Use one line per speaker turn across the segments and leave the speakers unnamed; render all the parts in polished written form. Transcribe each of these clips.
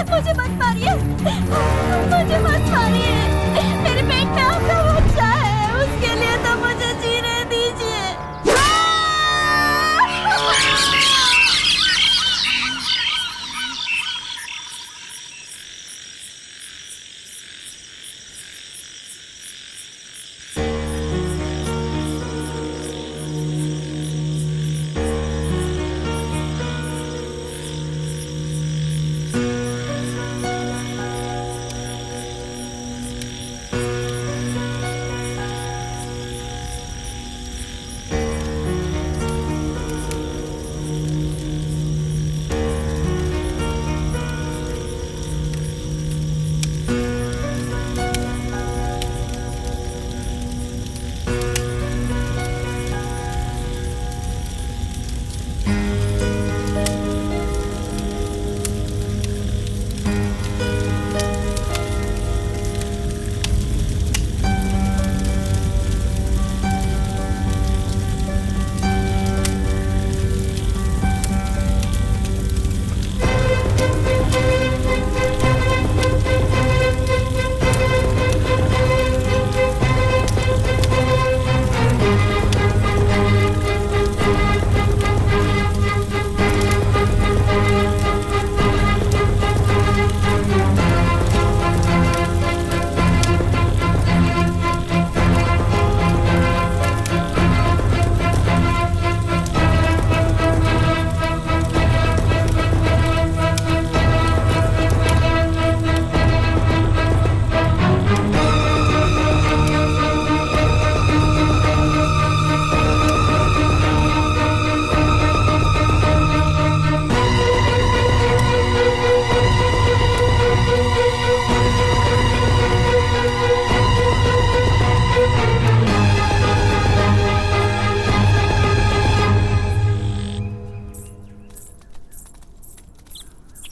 मुझे मत मारिए, मुझे मत मारिए। मेरे पेट में आपका बच्चा है, उसके लिए तो मुझे जीने दीजिए।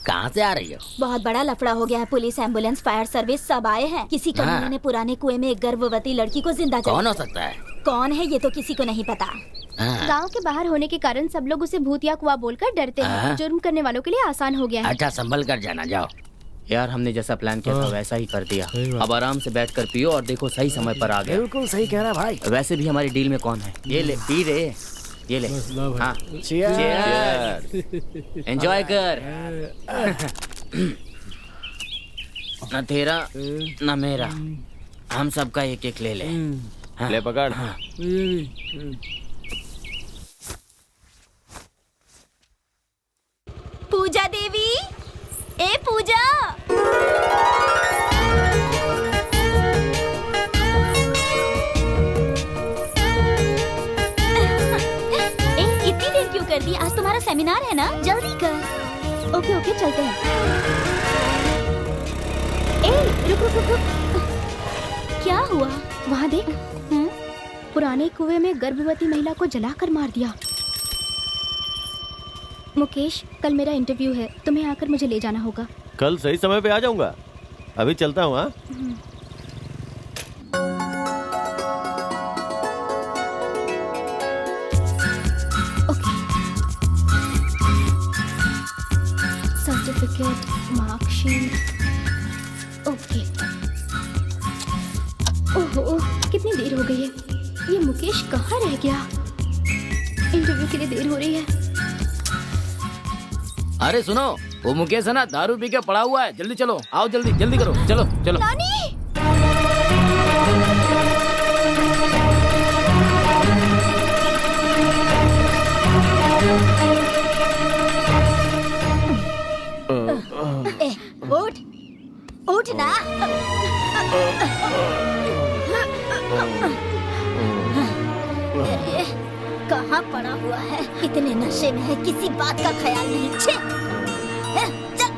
कहाँ से आ रही हो?
बहुत बड़ा लफड़ा हो गया है। पुलिस, एम्बुलेंस, फायर सर्विस सब आए हैं। किसी कमीने ने पुराने कुएं में एक गर्भवती लड़की को जिंदा जला।
कौन हो सकता है?
कौन है ये तो किसी को नहीं पता।
गांव के बाहर होने के कारण सब लोग उसे भूतिया कुआं बोलकर डरते हैं। जुर्म करने वालों के लिए आसान हो गया है।
अच्छा, संभल कर जाना। जाओ
यार, हमने जैसा प्लान किया था वैसा ही कर दिया। अब आराम से बैठकर पियो और देखो सही समय पर आ गया।
बिल्कुल सही कह रहा भाई।
वैसे भी हमारी डील में कौन है? ये ले पी रे, ये ले। हाँ, चीयर, एंजॉय कर। न तेरा न मेरा, हम सबका एक एक ले ले। हाँ,
ले पकड़।
हाँ।
पूजा देवी, ए पूजा। इतनी देर क्यों कर दी? आज तुम्हारा सेमिनार है ना, जल्दी कर।
ओके ओके, चलते हैं। ए, रुक रुक रुक रुक।
क्या हुआ?
वहाँ देख। पुराने कुएं में गर्भवती महिला को जलाकर मार दिया। मुकेश, कल मेरा इंटरव्यू है, तुम्हें आकर मुझे ले जाना होगा।
कल सही समय पे आ जाऊंगा। अभी चलता हूँ। हाँ,
सर्टिफिकेट, मार्कशीट। ओके। ओहो, कितनी देर हो गई है। ये मुकेश कहाँ रह गया? इंटरव्यू के लिए देर हो रही है।
अरे सुनो, वो मुकेश है ना, दारू पी के पड़ा हुआ है। जल्दी चलो, आओ जल्दी जल्दी करो। चलो चलो।
नानी! उठ, उठ ना। कहाँ पड़ा हुआ है? इतने नशे में है, किसी बात का ख्याल नहीं। छे! चल!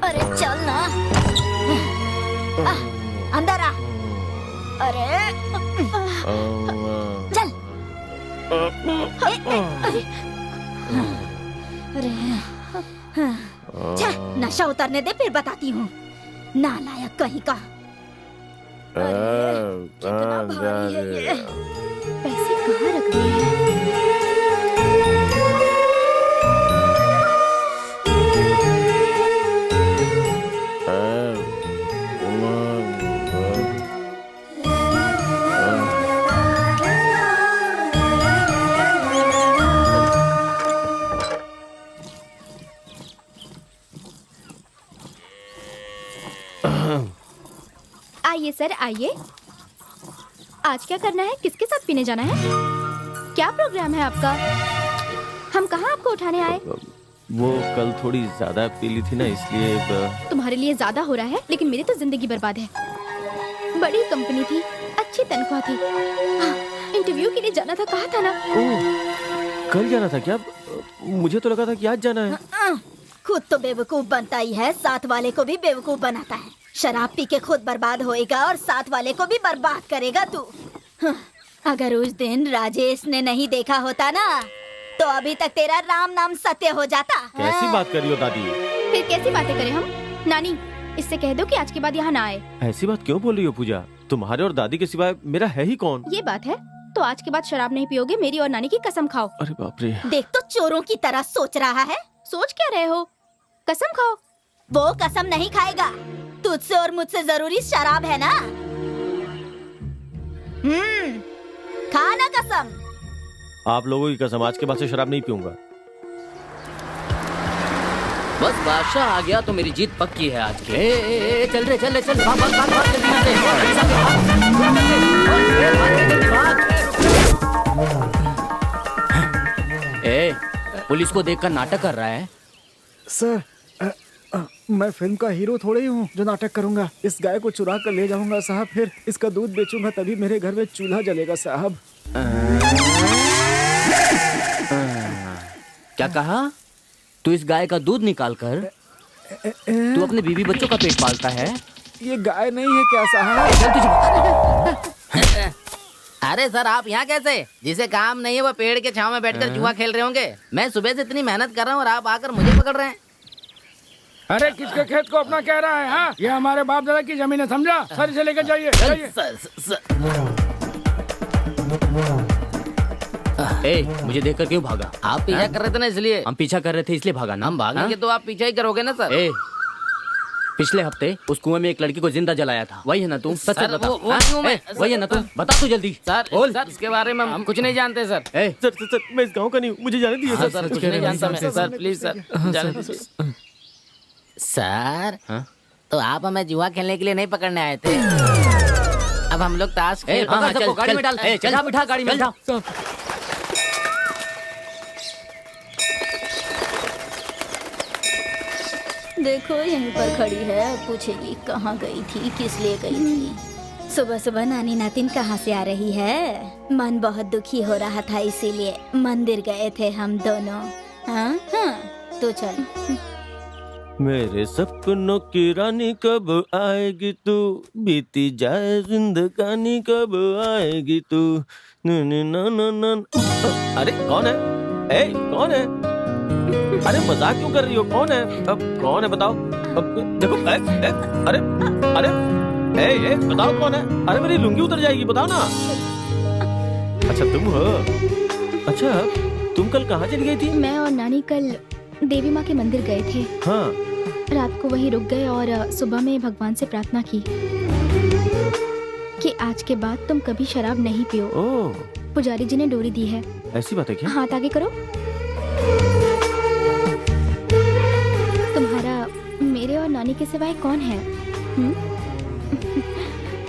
अरे चल ना। अंदर आ। अरे चल। अरे नशा उतरने दे, फिर बताती हूँ। नालायक कहीं का। कितना भारी है ये।
पैसे कहाँ रख दिए हैं? आइए सर, आइए। आज क्या करना है, किसके साथ पीने जाना है, क्या प्रोग्राम है आपका? हम कहाँ आपको उठाने आए?
वो कल थोड़ी ज्यादा पी ली थी ना, इसलिए
तुम्हारे लिए ज्यादा हो रहा है, लेकिन मेरी तो जिंदगी बर्बाद है। बड़ी कंपनी थी, अच्छी तनख्वाह थी। हाँ, इंटरव्यू के लिए जाना था, कहा था ना।
ओह, कल जाना था क्या? मुझे तो लगा था कि आज जाना है।
खुद तो बेवकूफ बनता ही है, साथ वाले को भी बेवकूफ बनाता है। शराब पी के खुद बर्बाद होएगा और साथ वाले को भी बर्बाद करेगा तू। अगर उस दिन राजेश ने नहीं देखा होता ना, तो अभी तक तेरा राम नाम सत्य हो जाता।
कैसी बात कर रही हो दादी?
फिर कैसी बातें करें हम? नानी, इससे कह दो कि आज के बाद यहाँ ना आए।
ऐसी बात क्यों बोल रही हो पूजा? तुम्हारे और दादी के सिवाय मेरा है ही कौन?
ये बात है तो आज के बाद शराब नहीं पियोगे, मेरी और नानी की कसम खाओ।
अरे बाप रे।
देख तो चोरों की तरह सोच रहा है।
सोच क्या रहे हो? कसम खाओ।
वो कसम नहीं खाएगा। तुझसे और मुझसे जरूरी शराब है ना। खाना कसम।
आप लोगों की कसम, आज के बाद से शराब नहीं पीऊंगा।
बस बादशाह आ गया तो मेरी जीत पक्की है आज की। चल रे चल रे चल, भाग भाग भाग भाग, जल्दी से ए, पुलिस को देखकर नाटक कर रहा है।
सर, मैं फिल्म का हीरो थोड़े ही हूँ जो नाटक करूंगा। इस गाय को चुरा कर ले जाऊंगा साहब, फिर इसका दूध बेचूंगा, तभी मेरे घर में चूल्हा जलेगा साहब।
क्या कहा? तू इस गाय का दूध निकाल कर तू अपने बीवी बच्चों का पेट पालता है?
ये गाय नहीं है क्या साहब?
अरे सर, आप यहाँ कैसे? जिसे काम नहीं है वो पेड़ के छांव में बैठकर जुआ खेल रहे होंगे। मैं सुबह से इतनी मेहनत कर रहा हूँ और आप आकर मुझे पकड़ रहे हैं।
अरे किसके खेत को अपना कह रहा है? हाँ, ये हमारे बाप दादा की जमीन है, समझा? सर इसे लेकर जाइए, जाइए।
ए, मुझे देखकर क्यों भागा?
आप पीछा कर रहे थे ना, इसलिए।
हम पीछा कर रहे थे इसलिए भागा ना।
हम भागेंगे तो आप पीछा ही करोगे ना सर।
ए, पिछले हफ्ते उस कुएं में एक लड़की को जिंदा जलाया था, वही है ना तू? सच
सर,
बता।
वो
हाँ?
क्यों मैं?
वही है ना तू? बता तू जल्दी।
सर,
बोल।
सर इसके बारे में हम कुछ नहीं जानते सर।
ए,
सर, मैं इस गांव का नहीं हूँ, मुझे जाने दीजिए
हाँ,
सर।
सर कुछ नहीं जानता मैं। सर प्लीज सर, जाने दीजिए। सर, तो आप हमें जुआ खेलने के लिए नहीं पकड़ने आए थे। अब हम लोग ताश
ए,
खेल।
हाँ, हाँ, चल, गाड़ी में डाल। ए, चल बिठा गाड़ी में बिठा।
देखो यहीं पर खड़ी है, पूछेगी कहाँ गई थी, किस लिए गई थी। सुबह सुबह नानी नातिन कहाँ से आ रही है। मन बहुत दुखी हो रहा था, इसीलिए मंदिर गए थे हम दोनों। हाँ हाँ, तो चल।
मेरे सपनों की रानी कब आएगी तू, बीती जाए जिंदगानी कब आएगी तू। अरे कौन है? ए, कौन है? अरे मजाक क्यों कर रही हो? कौन है? अब कौन है बताओ? अब देखो, अरे अरे ए, बताओ कौन है? अरे मेरी लुंगी उतर जाएगी, बताओ ना। अच्छा तुम हो? अच्छा, तुम कल कहाँ चली गई थी?
मैं और नानी कल देवी माँ के मंदिर गए थे।
हाँ,
रात को वहीं रुक गए और सुबह में भगवान से प्रार्थना की कि आज के बाद तुम कभी शराब नहीं पियो।
ओह,
पुजारी जी ने डोरी दी है।
ऐसी बात है क्या?
हाथ आगे करो। तुम्हारा मेरे और नानी के सिवाय कौन है?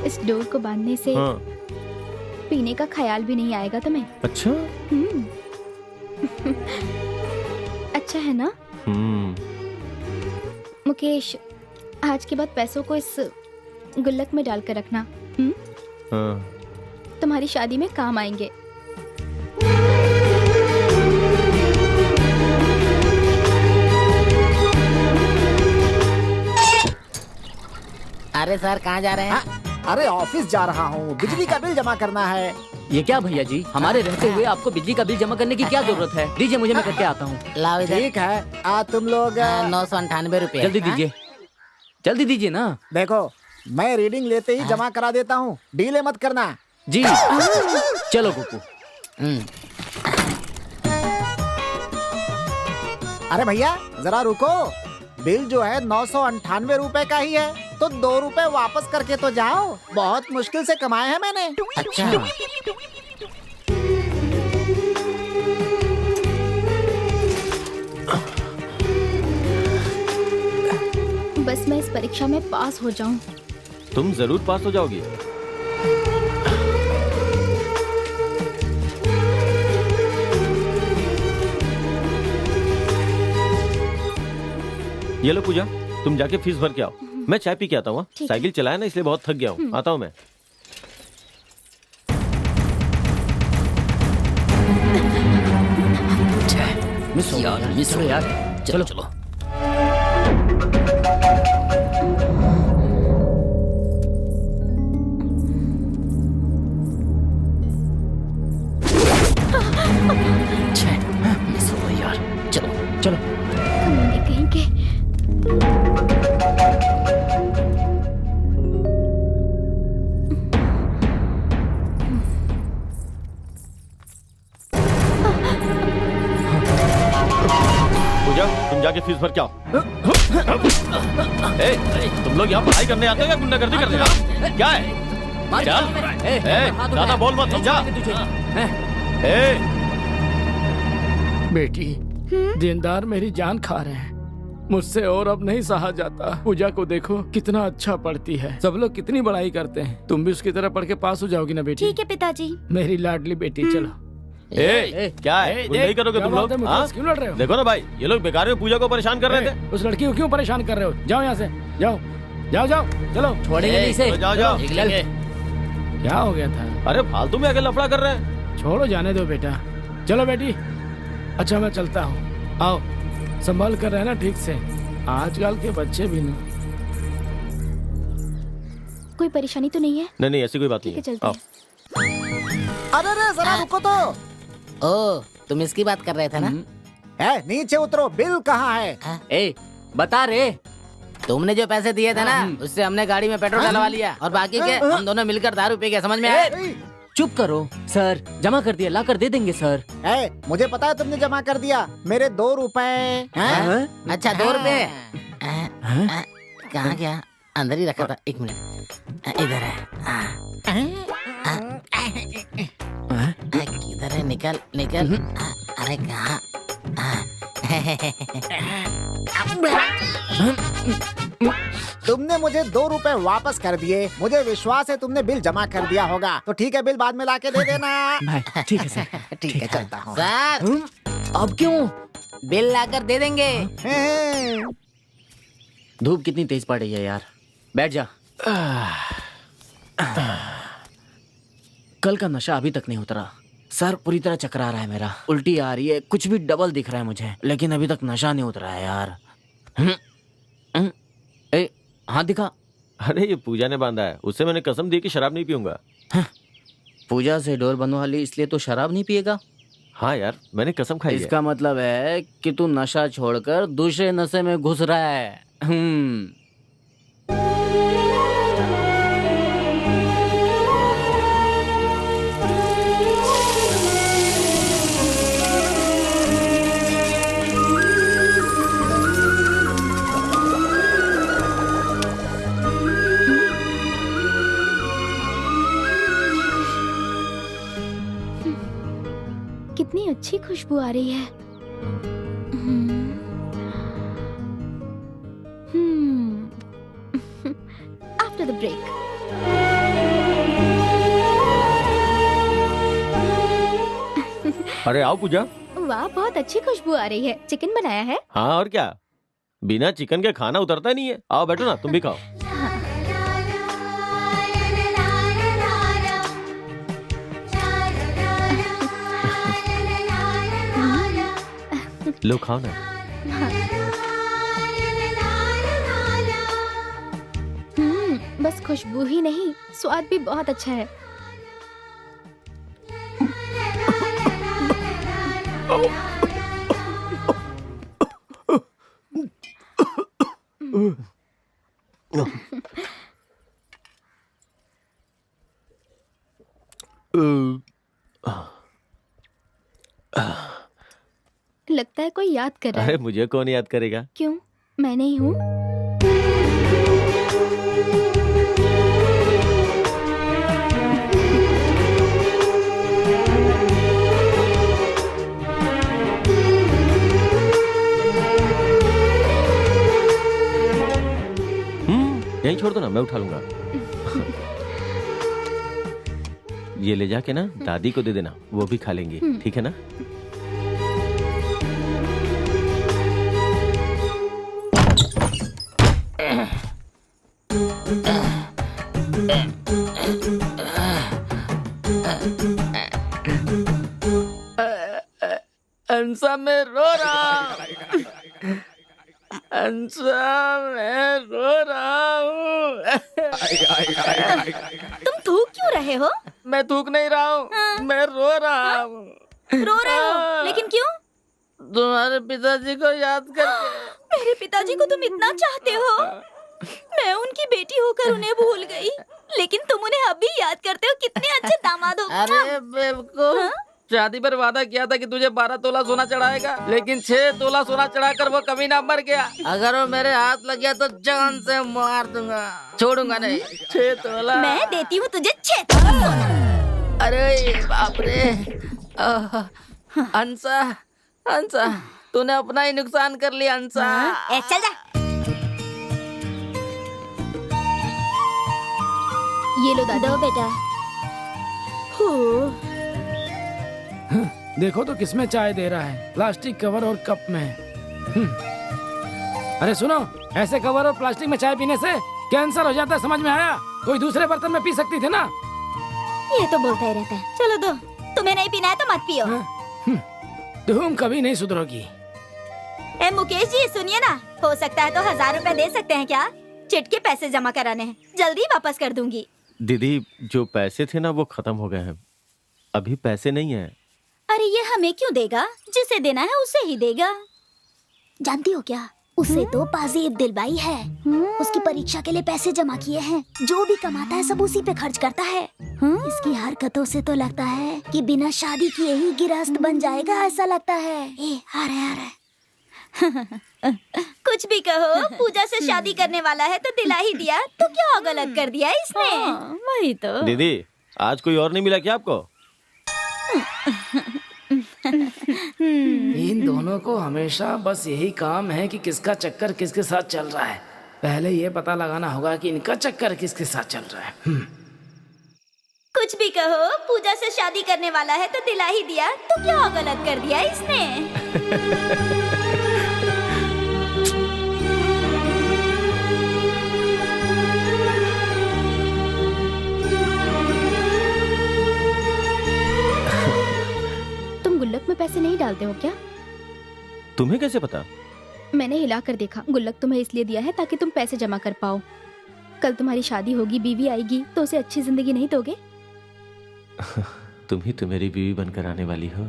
इस डोर को बांधने से
हाँ।
पीने का ख्याल भी नहीं आएगा तुम्हें।
अच्छा।
अच्छा है ना? मुकेश, आज के बाद पैसों को इस गुल्लक में डालकर रखना।
हाँ।
तुम्हारी शादी में काम आएंगे।
अरे सर, कहाँ जा रहे हैं?
अरे ऑफिस जा रहा हूँ, बिजली का बिल जमा करना है।
ये क्या भैया जी, हमारे रहते हुए आपको बिजली का बिल जमा करने की क्या जरूरत है? दीजिए मुझे, मैं करके आता हूँ।
लाओ इधर।
ठीक है, तुम लोग
998 रुपए।
जल्दी दीजिए, जल्दी दीजिए ना।
देखो, मैं रीडिंग लेते ही जमा करा देता हूँ, डीले मत करना।
जी। चलो कुकू।
अरे भैया जरा रुको, बिल जो है 998 रुपए का ही है, तो 2 रुपए वापस करके तो जाओ। बहुत मुश्किल से कमाए हैं मैंने।
अच्छा।
बस मैं इस परीक्षा में पास हो जाऊं
तुम जरूर पास हो जाओगी। ये लो पूजा, तुम जाके फीस भर के आओ। मैं चाय पी के आता हूँ। साइकिल चलाया ना, इसलिए बहुत थक गया हूँ। आता हूँ मैं।
मिस हो यार, चलो चलो। मिस हो गई यार, चलो चलो।
कमीने कहीं के।
पूजा, तुम जाके फीस भर के आओ। तुम लोग यहाँ पढ़ाई करने आते हो या गुंडागर्दी करने? क्या है? चल, ज्यादा बोल मत, समझा?
बेटी, देनदार मेरी जान खा रहे हैं। मुझसे और अब नहीं सहा जाता। पूजा को देखो कितना अच्छा पढ़ती है, सब लोग कितनी बड़ाई करते हैं। तुम भी उसकी तरह पढ़ के पास हो जाओगी ना बेटी?
ठीक है पिताजी।
मेरी लाडली बेटी, चलो।
क्या है? गुंडाई करोगे तुम लोग?
क्यों लड़ रहे हो?
देखो ना भाई, ये लोग बेकार में पूजा को परेशान कर रहे थे।
उस लड़की को क्यों परेशान कर रहे हो? जाओ यहाँ से, जाओ जाओ जाओ, चलो।
छोड़ेंगे नहीं इसे।
जाओ जाओ।
क्या हो गया था?
अरे फालतू में आगे लफड़ा कर रहे हैं।
छोड़ो, जाने दो बेटा। चलो बेटी, अच्छा मैं चलता हूँ। आओ, संभाल कर रहना ठीक से। आजकल के बच्चे भी ना।
कोई परेशानी तो नहीं है?
नहीं ऐसी कोई बात नहीं
ठीक है,
है।
चलते
आओ।
हैं।
अरे जरा रुको तो।
ओ, तुम इसकी बात कर रहे थे ना?
नीचे उतरो, बिल कहाँ है?
ए, बता रे।
तुमने जो पैसे दिए थे ना, उससे हमने गाड़ी में पेट्रोल डलवा लिया और बाकी के हम दोनों मिलकर दारू पी गए। समझ में आया?
चुप करो सर, जमा कर दिया, ला कर दे देंगे सर।
मुझे पता है तुमने जमा कर दिया। मेरे 2 रुपए।
अच्छा, 2 रुपए कहाँ गया? अंदर ही रखा था। 1 मिनट, इधर है। किधर है? निकल निकल। अरे कहाँ?
तुमने मुझे 2 रुपए वापस कर दिए। मुझे विश्वास है तुमने बिल जमा कर दिया होगा। तो ठीक है, बिल बाद में लाके दे देना।
ठीक है सर।
ठीक है, चलता हूँ।
सर,
अब क्यों?
बिल लाकर दे देंगे।
धूप कितनी तेज पड़ रही है यार। बैठ जा। कल का नशा अभी तक नहीं उतरा। सर पूरी तरह चकरा रहा है मेरा, उल्टी आ रही है, कुछ भी डबल दिख रहा है मुझे, लेकिन अभी तक नशा नहीं उतरा है यार। ए, हाथ दिखा।
अरे ये पूजा ने बांधा है, उससे मैंने कसम दी कि शराब नहीं पीऊंगा।
पूजा से डोर बनवा ली, इसलिए तो शराब नहीं पिएगा?
हाँ यार, मैंने कसम खाई है।
इसका मतलब है कि तू नशा छोड़कर दूसरे नशे में घुस रहा है।
कितनी अच्छी खुशबू आ रही है। After the break.
अरे आओ पूजा।
वाह, बहुत अच्छी खुशबू आ रही है। चिकन बनाया है?
हाँ और क्या, बिना चिकन के खाना उतरता नहीं है। आओ बैठो ना, तुम भी खाओ। लो खाओ ना।
बस खुशबू ही नहीं, स्वाद भी बहुत अच्छा है। लगता है कोई याद कर रहा है।
अरे मुझे कौन याद करेगा?
क्यों, मैं नहीं हूँ?
यहीं छोड़ दो ना, मैं उठा लूंगा। ये ले जाके ना दादी को दे देना, वो भी खा लेंगी, ठीक है ना?
अंसा मैं रो रहा हूँ। अंसा मैं रो रहा हूँ।
तुम थूक क्यों रहे हो?
मैं थूक नहीं रहा हूँ, मैं रो रहा हूँ।
रो रहे हो, लेकिन क्यों?
तुम्हारे पिताजी को याद करके।
मेरे पिताजी को तुम इतना चाहते हो? मैं उनकी बेटी होकर उन्हें भूल गई, लेकिन तुम उन्हें अभी याद करते हो। कितने अच्छे दामाद हो।
अरे बेवकूफ, शादी पर वादा किया था कि तुझे 12 तोला सोना चढ़ाएगा, लेकिन 6 तोला सोना चढ़ाकर वो कभी ना मर गया। अगर वो मेरे हाथ लग गया तो जान से मार दूंगा, छोड़ूंगा नहीं। 6 तोला
मैं देती हूँ तुझे 6 तोला सोना।
अरे बाप रे। अंसा, अंसा, तूने अपना ही नुकसान कर लिया अंसा।
ए, चल जा।
ये लो दादा।
दो बेटा।
देखो तो किसमें चाय दे रहा है, प्लास्टिक कवर और कप में। अरे सुनो, ऐसे कवर और प्लास्टिक में चाय पीने से कैंसर हो जाता है, समझ में आया? कोई दूसरे बर्तन में पी सकती थी ना।
ये तो बोलता ही रहता है। चलो दो, तुम्हें नहीं पीना है तो मत पियो।
तुम कभी नहीं सुधरोगी।
ए मुकेश जी, सुनिए ना, हो सकता है तो 1000 रुपए दे सकते हैं क्या? चिट के पैसे जमा कराने हैं, जल्दी वापस कर दूंगी।
दीदी, जो पैसे थे ना वो खत्म हो गए हैं, अभी पैसे नहीं है।
अरे ये हमें क्यों देगा? जिसे देना है उसे ही देगा। जानती हो क्या, उसे तो पाजीब दिलवाई है। उसकी परीक्षा के लिए पैसे जमा किए हैं। जो भी कमाता है सब उसी पे खर्च करता है। इसकी हरकतों से तो लगता है कि बिना शादी किए ही गिरहस्त बन जाएगा, ऐसा लगता है। ए, आ रहा है। कुछ भी कहो, पूजा से शादी करने वाला है तो दिला ही दिया, तो क्या गलत कर दिया इसने? वही तो।
दीदी, आज कोई और नहीं मिला क्या आपको?
इन दोनों को हमेशा बस यही काम है कि किसका चक्कर किसके साथ चल रहा है। पहले ये पता लगाना होगा कि इनका चक्कर किसके साथ चल रहा है।
कुछ भी कहो, पूजा से शादी करने वाला है तो दिला ही दिया, तो क्या गलत कर दिया इसने?
तुम गुल्लक में पैसे नहीं डालते हो क्या?
तुम्हें कैसे पता?
मैंने हिला कर देखा। गुल्लक तुम्हें इसलिए दिया है ताकि तुम पैसे जमा कर पाओ। कल तुम्हारी शादी होगी, बीवी आएगी, तो उसे अच्छी जिंदगी नहीं दोगे?
तुम ही तो मेरी बीवी बनकर आने वाली हो।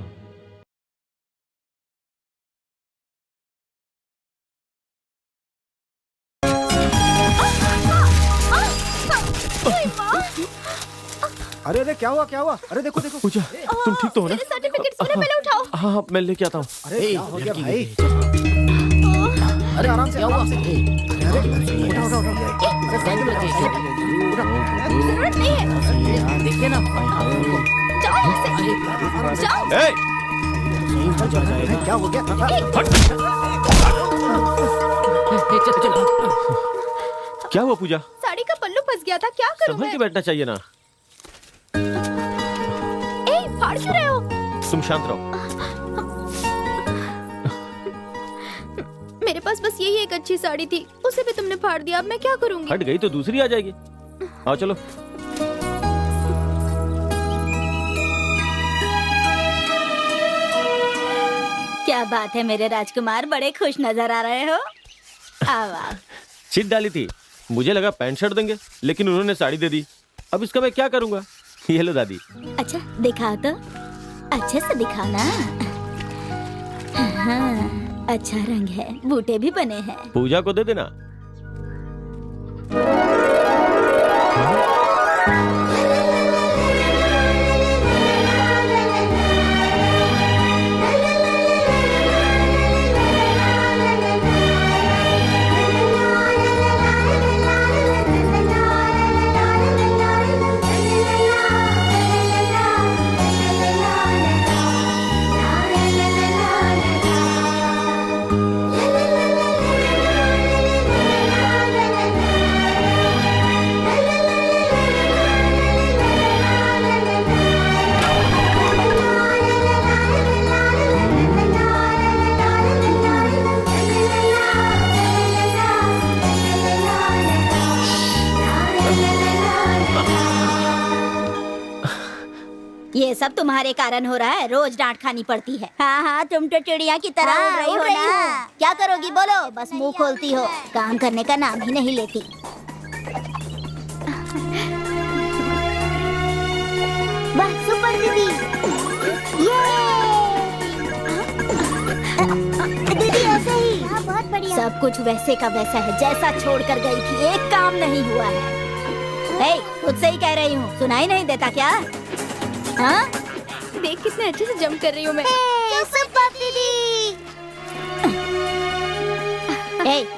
अरे अरे क्या हुआ क्या हुआ? अरे देखो देखो।
पूजा, तुम ठीक तो हो ना?
मेरे सर्टिफिकेट्स मुझे पहले उठाओ।
हाँ, मैं लेके आता हूँ।
अरे क्या हो गया भाई?
अरे आराम से,
उठा उठा उठा।
जरूरत नहीं है।
देखिए ना।
जाओ यहाँ से। जाओ।
ए!
अरे क्या हो गया?
क्या हुआ पूजा?
साड़ी का पल्लू फंस गया था, क्या करूं
संभल
मैं?
के बैठना चाहिए ना।
फाड़ क्यों रहे हो?
तुम शांत रहो।
मेरे पास बस यही एक अच्छी साड़ी थी, उसे भी तुमने फाड़ दिया। अब मैं क्या करूंगी?
हट गई तो दूसरी आ जाएगी। आओ चलो।
क्या बात है मेरे राजकुमार, बड़े खुश नजर आ रहे हो। आओ आओ।
चिट डाली थी, मुझे लगा पैंट शर्ट देंगे, लेकिन उन्होंने साड़ी दे दी। अब इसका मैं क्या करूंगा? ये लो दादी।
अच्छा दिखाओ तो, अच्छे से दिखाओ ना। हाँ, अच्छा रंग है, बूटे भी बने हैं।
पूजा को दे देना।
सब तुम्हारे कारण हो रहा है, रोज डांट खानी पड़ती है। हाँ हाँ, तुम तो चिड़िया की तरह उड़ रही हो ना। क्या करोगी बोलो, बस मुंह खोलती हो, काम करने का नाम ही नहीं लेती। वाह सुपर दीदी, दीदी ऐसे ही। हाँ, बहुत बढ़िया। सब कुछ वैसे का वैसा है जैसा छोड़ कर गई थी, एक काम नहीं हुआ है। खुद से ही कह रही हूँ, सुनाई नहीं देता क्या? हाँ?
देख कितने अच्छे से जंप कर रही हूँ मैं।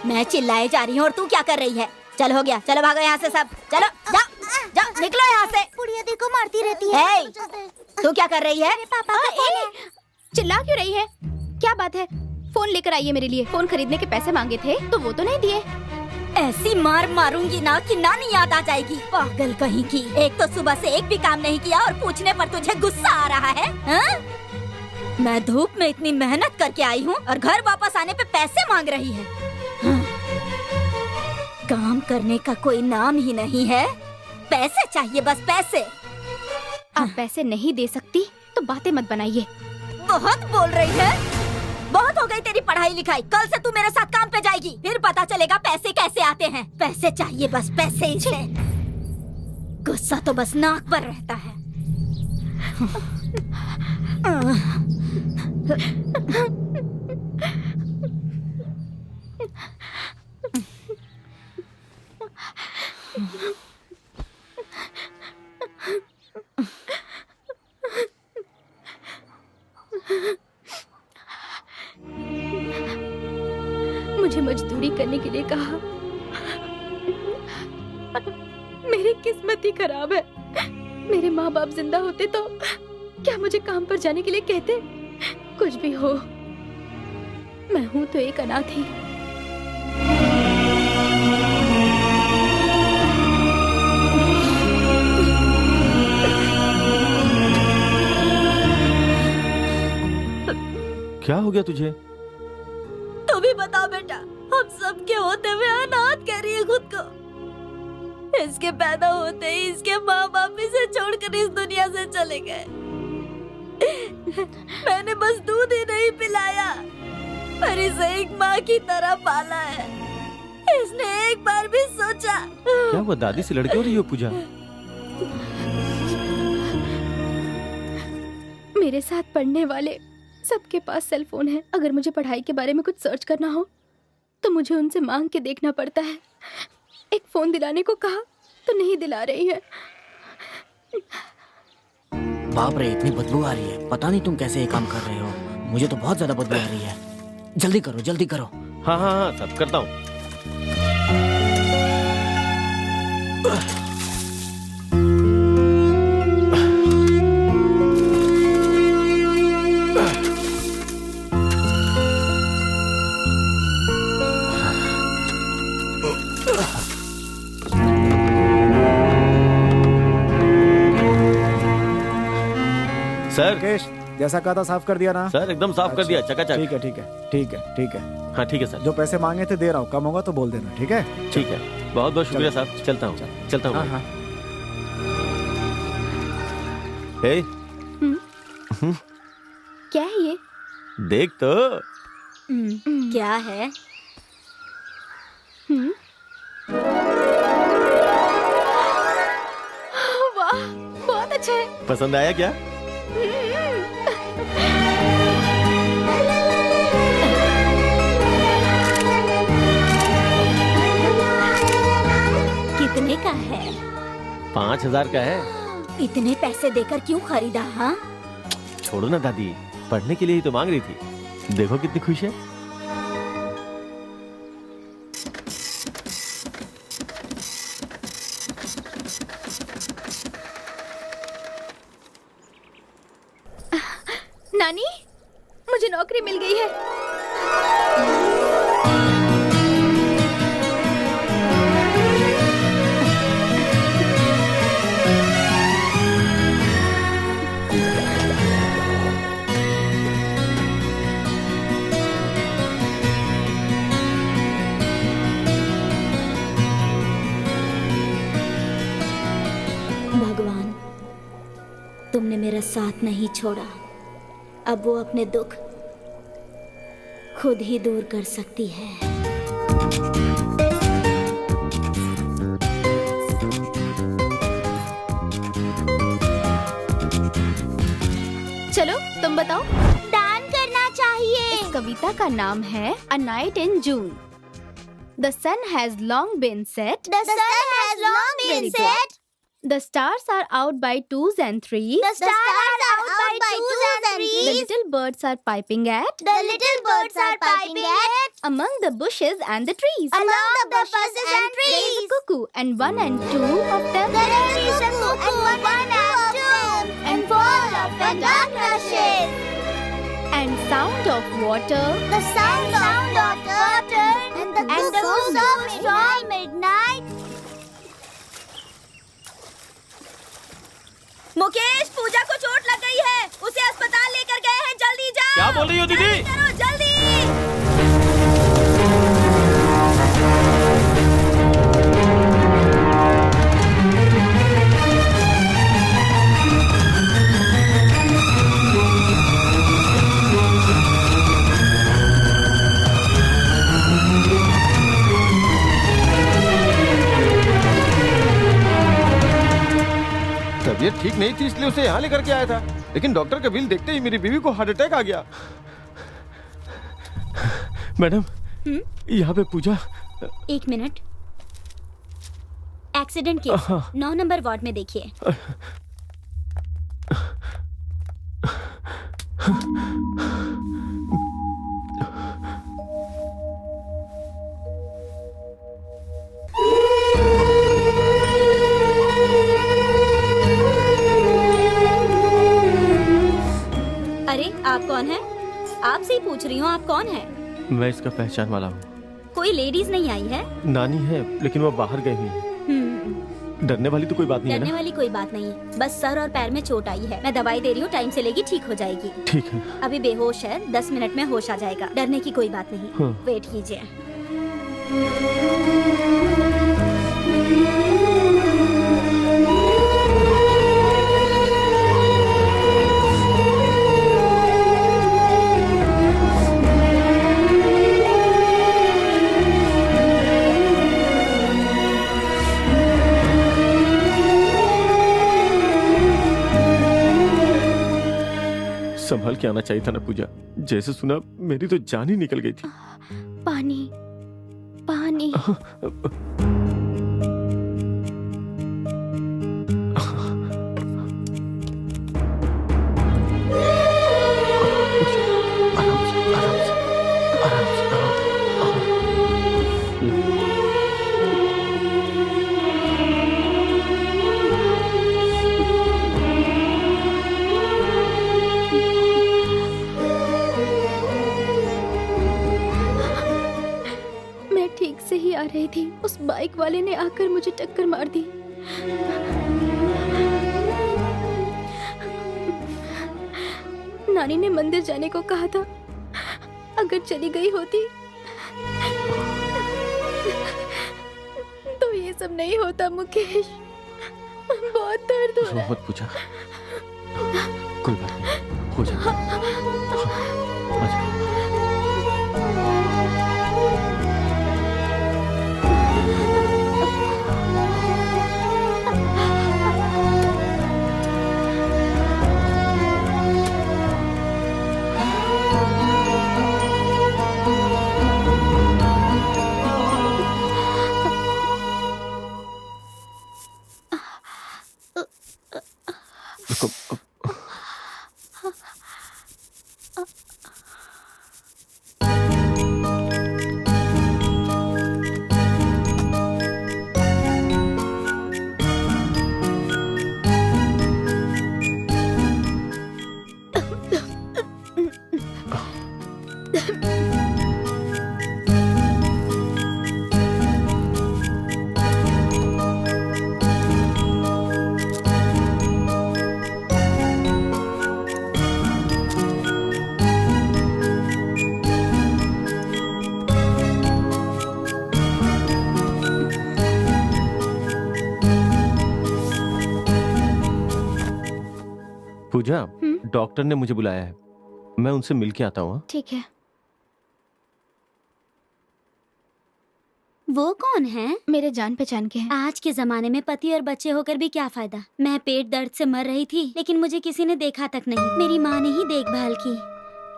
मैं चिल्लाए जा रही हूँ और तू क्या कर रही है? चल हो गया, चलो भागो यहाँ से सब, चलो जाओ जाओ निकलो यहाँ से। बुढ़िया देखो मारती रहती है। तू क्या कर रही है?
चिल्ला क्यों रही है? क्या बात है? फोन लेकर आइए मेरे लिए। फोन खरीदने के पैसे मांगे थे तो वो तो नहीं दिए।
ऐसी मार मारूंगी ना कि नानी याद आ जाएगी, पागल कहीं की। एक तो सुबह से एक भी काम नहीं किया और पूछने पर तुझे गुस्सा आ रहा है? हाँ? मैं धूप में इतनी मेहनत करके आई हूँ और घर वापस आने पे पैसे मांग रही है। हाँ? काम करने का कोई नाम ही नहीं है, पैसे चाहिए, बस पैसे।
आप पैसे नहीं दे सकती तो बातें मत बनाइए।
बहुत बोल रही है, बहुत हो गई तेरी पढ़ाई लिखाई। कल से तू मेरे साथ काम पे जाएगी, फिर पता चलेगा पैसे कैसे आते हैं। पैसे चाहिए, बस पैसे इसे। गुस्सा तो बस नाक पर रहता है।
मुझे मजदूरी करने के लिए कहा। मेरी किस्मत ही खराब है। मेरे माँ बाप जिंदा होते तो क्या मुझे काम पर जाने के लिए कहते? कुछ भी हो, मैं हूँ तो एक अनाथ ही।
क्या हो गया तुझे?
तो भी बताओ बेटा, हम सब के होते हुए अनाथ कह रही है खुद को। इसके पैदा होते ही इसके माँ बाप इसे छोड़कर इस दुनिया से चले गए। मैंने बस दूध ही नहीं पिलाया, पर इसे एक माँ की तरह पाला है। इसने एक बार भी सोचा।
क्या हुआ, दादी से लड़के हो रही हो पूजा?
मेरे साथ पढ़ने वाले सबके पास सेल फोन है। अगर मुझे पढ़ाई के बारे में कुछ सर्च करना हो तो मुझे उनसे मांग के देखना पड़ता है। एक फोन दिलाने को कहा तो नहीं दिला रही है।
बाप रे, इतनी बदबू आ रही है। पता नहीं तुम कैसे ये काम कर रहे हो, मुझे तो बहुत ज्यादा बदबू आ रही है। जल्दी करो, जल्दी करो।
हाँ हाँ हाँ, सब करता हूँ। सर,
राकेश, जैसा कहा था साफ कर दिया ना?
सर एकदम साफ कर दिया, चकाचक।
ठीक है ठीक है ठीक है ठीक है।
हाँ ठीक है सर।
जो पैसे मांगे थे दे रहा हूँ, कम होगा तो बोल देना, ठीक है?
ठीक है, बहुत बहुत शुक्रिया साहब। चलता हूँ, चलता हूँ।
हाँ हाँ।
हे,
क्या है ये?
देख तो।
क्या है?
वाह, बहुत अच्छा है।
पसंद आया क्या?
कितने का है?
5000 का है।
इतने पैसे देकर क्यों खरीदा? हाँ,
छोड़ो ना दादी, पढ़ने के लिए ही तो मांग रही थी। देखो कितनी खुश है।
नानी, मुझे नौकरी मिल गई है।
भगवान, तुमने मेरा मेरा साथ नहीं छोड़ा, अब वो अपने दुख खुद ही दूर कर सकती है।
चलो तुम बताओ।
दान करना चाहिए।
इस कविता का नाम है A Night in June. The sun has long been set.
The sun has long been
Very good.
set.
The stars are out by twos and threes.
The stars are out by twos and
The
threes.
little birds are piping at
The little birds are piping at
among the bushes and the trees.
along the bushes and
There is
trees.
a cuckoo, and one and two of them.
There is a cuckoo and one and two, and full of dark rushes.
And sound of water.
The sound of water and the cuckoo from midnight. Mukesh, पूजा को चोट लग गई है, उसे अस्पताल लेकर गए हैं, जल्दी जाओ।
क्या बोल रही हो दीदी?
जल्दी करो, जल्दी।
तबीयत ठीक नहीं थी इसलिए उसे यहाँ लेकर के आया था, लेकिन डॉक्टर का बिल देखते ही मेरी बीवी को हार्ट अटैक आ गया। मैडम, यहाँ पे पूजा।
एक minute. Accident case 9 number ward में देखिए। अरे आप कौन हैं? आपसे ही पूछ रही हूँ, आप कौन हैं?
मैं इसका पहचान वाला हूँ।
कोई लेडीज नहीं आई है?
नानी है, लेकिन वो बाहर गई हुई है। डरने वाली तो कोई बात नहीं है
डरने
ना?
वाली कोई बात नहीं है, बस सर और पैर में चोट आई है। मैं दवाई दे रही हूँ, टाइम से लेगी, ठीक हो जाएगी।
ठीक है।
अभी बेहोश है, 10 मिनट में होश आ जाएगा। डरने की कोई बात नहीं।
हाँ।
वेट कीजिए।
संभल के आना चाहिए था ना पूजा। जैसे सुना मेरी तो जान ही निकल गई थी।
पानी, पानी।
आराम से, आराम से, आराम से,
मैं ठीक से ही आ रही थी, उस बाइक वाले ने आकर मुझे टक्कर मार दी। नानी ने मंदिर जाने को कहा था, अगर चली गई होती तो ये सब नहीं होता। मुकेश, बहुत दर्द हो रहा है।
मत पूजा, कोई बात नहीं, हो जाएगा। हाँ, आ जाओ। देखो, पूजा, डॉक्टर ने मुझे बुलाया है, मैं उनसे मिल के आता हूँ। हाँ?
ठीक है।
वो कौन है?
मेरे जान पहचान के हैं।
आज के जमाने में पति और बच्चे होकर भी क्या फायदा। मैं पेट दर्द से मर रही थी, लेकिन मुझे किसी ने देखा तक नहीं। मेरी माँ ने ही देखभाल की,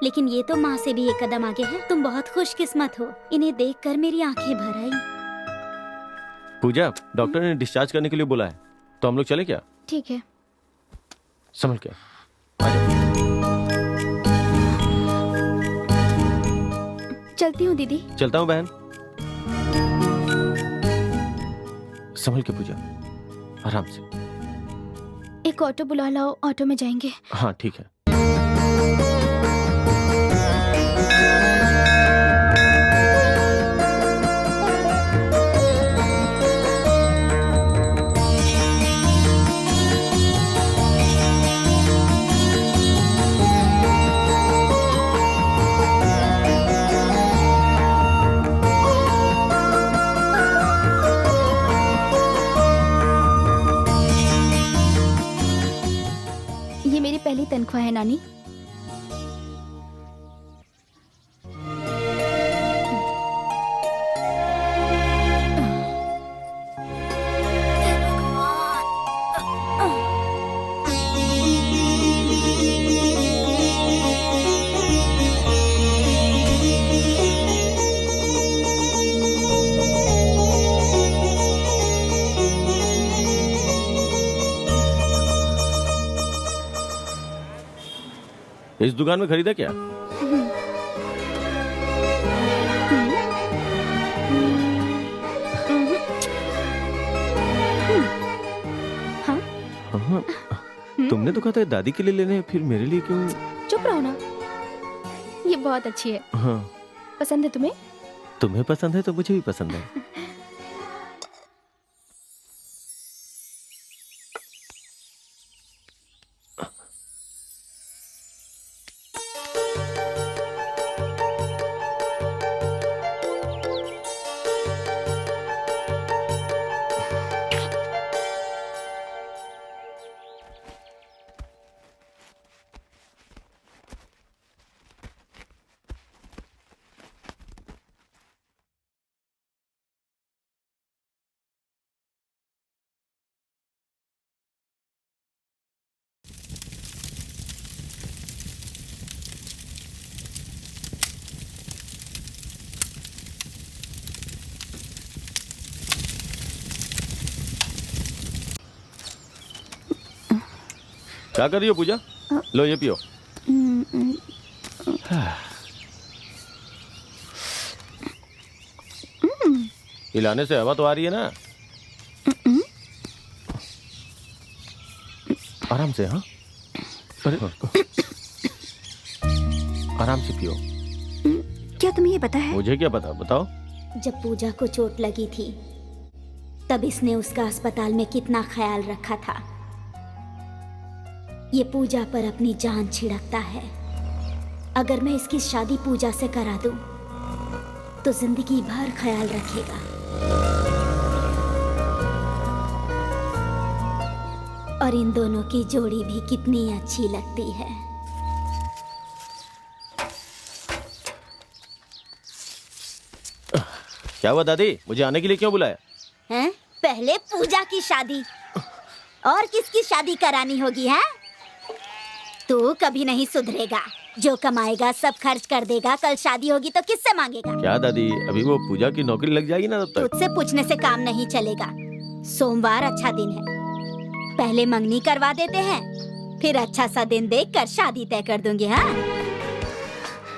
लेकिन ये तो माँ से भी एक कदम आगे है। तुम बहुत खुशकिस्मत हो। इन्हें देखकर मेरी आंखें भर आई।
पूजा, डॉक्टर ने डिस्चार्ज करने के लिए बोला है, तो हम लोग चले क्या?
ठीक है।
संभल के आ जाओ।
चलती हूँ दीदी।
चलता हूँ बहन। संभल के पूजा, आराम से।
एक ऑटो बुला लाओ, ऑटो में जाएंगे।
हाँ ठीक है।
ये मेरी पहली तनख्वाह है नानी।
इस दुकान में खरीदा क्या?
हाँ?
हाँ, तुमने तो कहा था दादी के लिए लेने, फिर मेरे लिए क्यों?
चुप रहो ना। ये बहुत अच्छी है।
हाँ,
पसंद है तुम्हें?
तुम्हें पसंद है तो मुझे भी पसंद है। क्या कर रही हो पूजा? लो ये पियो। हिलाने से हवा तो आ रही है ना? आराम से। हाँ, अरे आराम से पियो।
क्या तुम्हें ये पता है?
मुझे क्या पता, बताओ।
जब पूजा को चोट लगी थी, तब इसने उसका अस्पताल में कितना ख्याल रखा था। ये पूजा पर अपनी जान छिड़कता है। अगर मैं इसकी शादी पूजा से करा दूं, तो जिंदगी भर ख्याल रखेगा। और इन दोनों की जोड़ी भी कितनी अच्छी लगती है।
क्या हुआ दादी, मुझे आने के लिए क्यों बुलाया?
हैं? पहले पूजा की शादी, और किसकी शादी करानी होगी है? तू कभी नहीं सुधरेगा। जो कमाएगा सब खर्च कर देगा। कल शादी होगी तो किससे मांगेगा?
क्या दादी, अभी वो पूजा की नौकरी लग जाएगी ना तब तक।
तुझसे पूछने से काम नहीं चलेगा। सोमवार अच्छा दिन है, पहले मंगनी करवा देते हैं, फिर अच्छा सा दिन देखकर शादी तय कर दूंगी। हाँ,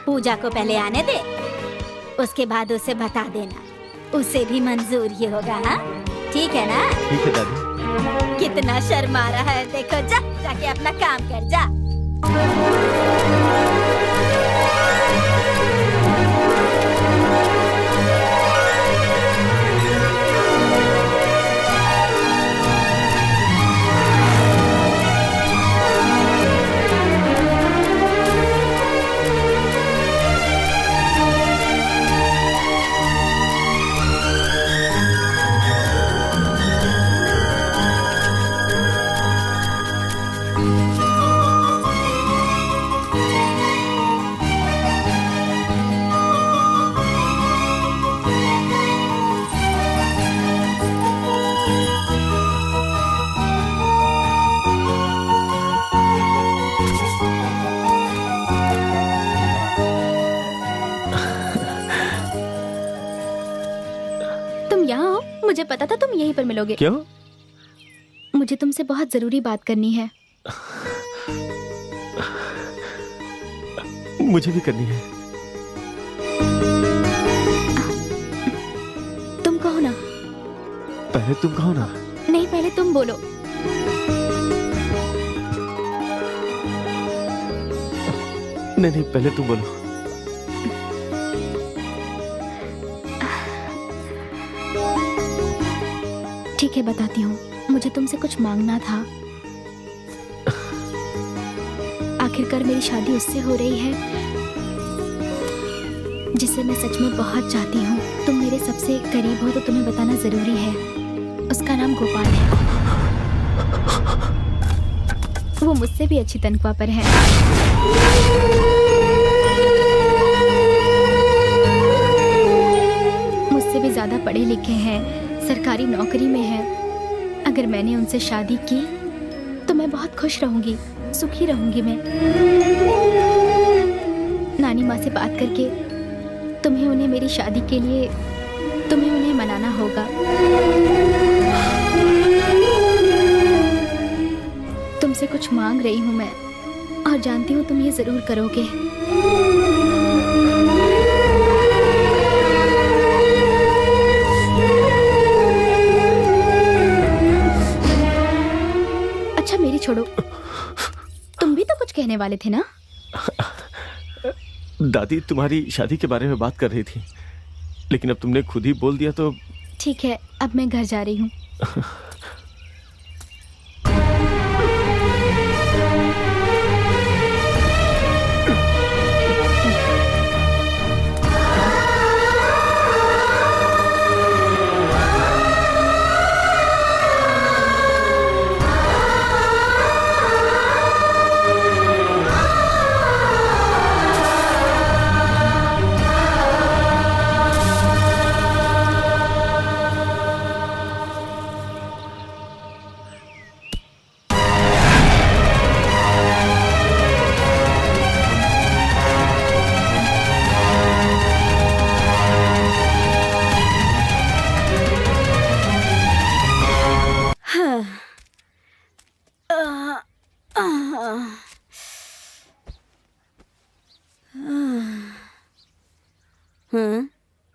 पूजा को पहले आने दे, उसके बाद उसे बता देना। उसे भी मंजूर ही होगा। हाँ ठीक है ना?
ठीक है दादी।
कितना शर्मा रहा है, देखो। जा जाके अपना काम कर जा।
तुम यहाँ हो, मुझे पता था तुम यहीं पर मिलोगे।
क्यों?
मुझे तुमसे बहुत जरूरी बात करनी है।
मुझे भी करनी है।
तुम कहो ना।
पहले तुम कहो ना।
नहीं, पहले तुम बोलो।
नहीं नहीं, पहले तुम बोलो।
ठीक है, बताती हूँ। मुझे तुमसे कुछ मांगना था। आखिरकार मेरी शादी उससे हो रही है जिसे मैं सच में बहुत चाहती हूँ। तुम मेरे सबसे करीब हो तो तुम्हें बताना जरूरी है। उसका नाम गोपाल है। वो मुझसे भी अच्छी तनख्वाह पर है। मुझसे भी ज्यादा पढ़े लिखे हैं, सरकारी नौकरी में है। अगर मैंने उनसे शादी की तो मैं बहुत खुश रहूंगी, सुखी रहूंगी मैं। नानी माँ से बात करके तुम्हें उन्हें मेरी शादी के लिए तुम्हें उन्हें मनाना होगा। तुमसे कुछ मांग रही हूँ मैं, और जानती हूँ तुम ये जरूर करोगे। अच्छा मेरी छोड़ो, तुम भी तो कुछ कहने वाले थे ना?
दादी तुम्हारी शादी के बारे में बात कर रही थी, लेकिन अब तुमने खुद ही बोल दिया तो।
ठीक है, अब मैं घर जा रही हूँ।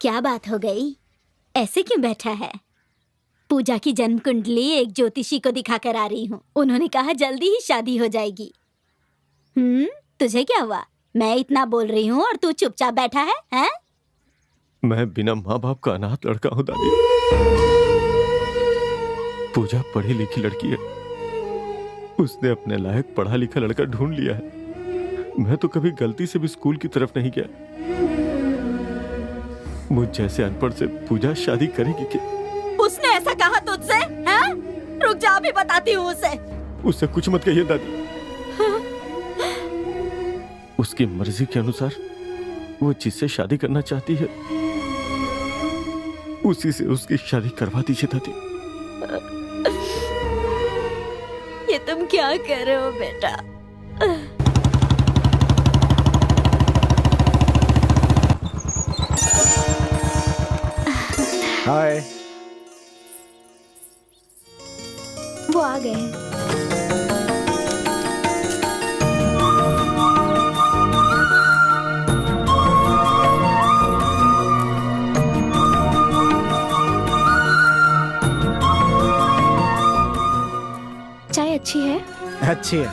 क्या बात हो गई? ऐसे क्यों बैठा है? पूजा की जन्म कुंडली एक ज्योतिषी को दिखा कर आ रही हूँ। उन्होंने कहा जल्दी ही शादी हो जाएगी। तुझे क्या हुआ? मैं इतना बोल रही हूँ और तू चुपचाप बैठा है, हैं?
मैं बिना माँ बाप का अनाथ लड़का हूँ दादी। पूजा पढ़ी लिखी लड़की है, उसने अपने लायक पढ़ा लिखा लड़का ढूंढ लिया है। मैं तो कभी गलती से भी स्कूल की तरफ नहीं गया। मुझ जैसे अनपढ़ से पूजा शादी करेगी क्या?
उसने ऐसा कहा तुझसे? हैं? रुक जा, अभी बताती हूँ उसे।
उससे कुछ मत कहिए दादी। उसकी मर्जी के अनुसार वो जिससे शादी करना चाहती है उसी से उसकी शादी करवा दीजिए दादी।
ये तुम क्या कर रहे हो बेटा?
हाय।
वो आ गए हैं। चाय अच्छी है?
अच्छी है।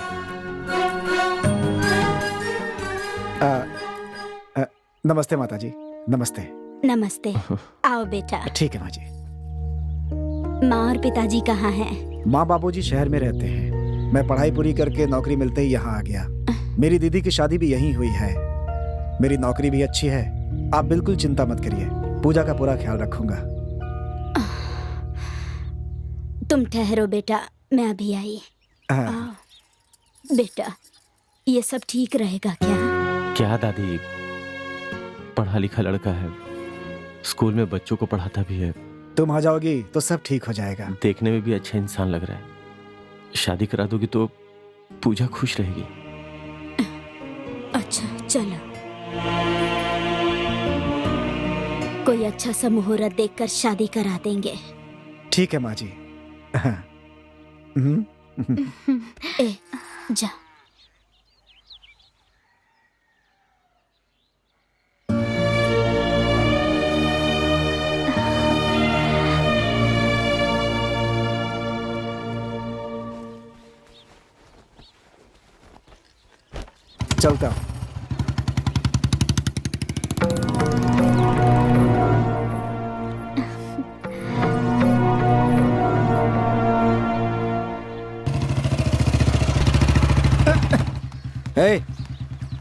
नमस्ते माता जी। नमस्ते।
नमस्ते। आओ बेटा।
ठीक है माँ जी।
माँ और पिताजी कहाँ हैं?
माँ बाबूजी शहर में रहते हैं। मैं पढ़ाई पूरी करके नौकरी मिलते ही यहाँ आ गया। मेरी दीदी की शादी भी यहीं हुई है। मेरी नौकरी भी अच्छी है। आप बिल्कुल चिंता मत करिए, पूजा का पूरा ख्याल रखूंगा।
तुम ठहरो बेटा, मैं अभी आई। बेटा, ये सब ठीक रहेगा क्या?
क्या दादी, पढ़ा लिखा लड़का है, स्कूल में बच्चों को पढ़ाता भी है।
तुम आ जाओगी तो सब ठीक हो जाएगा।
देखने में भी अच्छा इंसान लग रहा है। शादी करा दोगी तो पूजा खुश रहेगी।
अच्छा चलो। कोई अच्छा सा मुहूर्त देखकर शादी करा देंगे।
ठीक है माँ जी। हम्म,
ए, जा।
चलता हूँ। ए,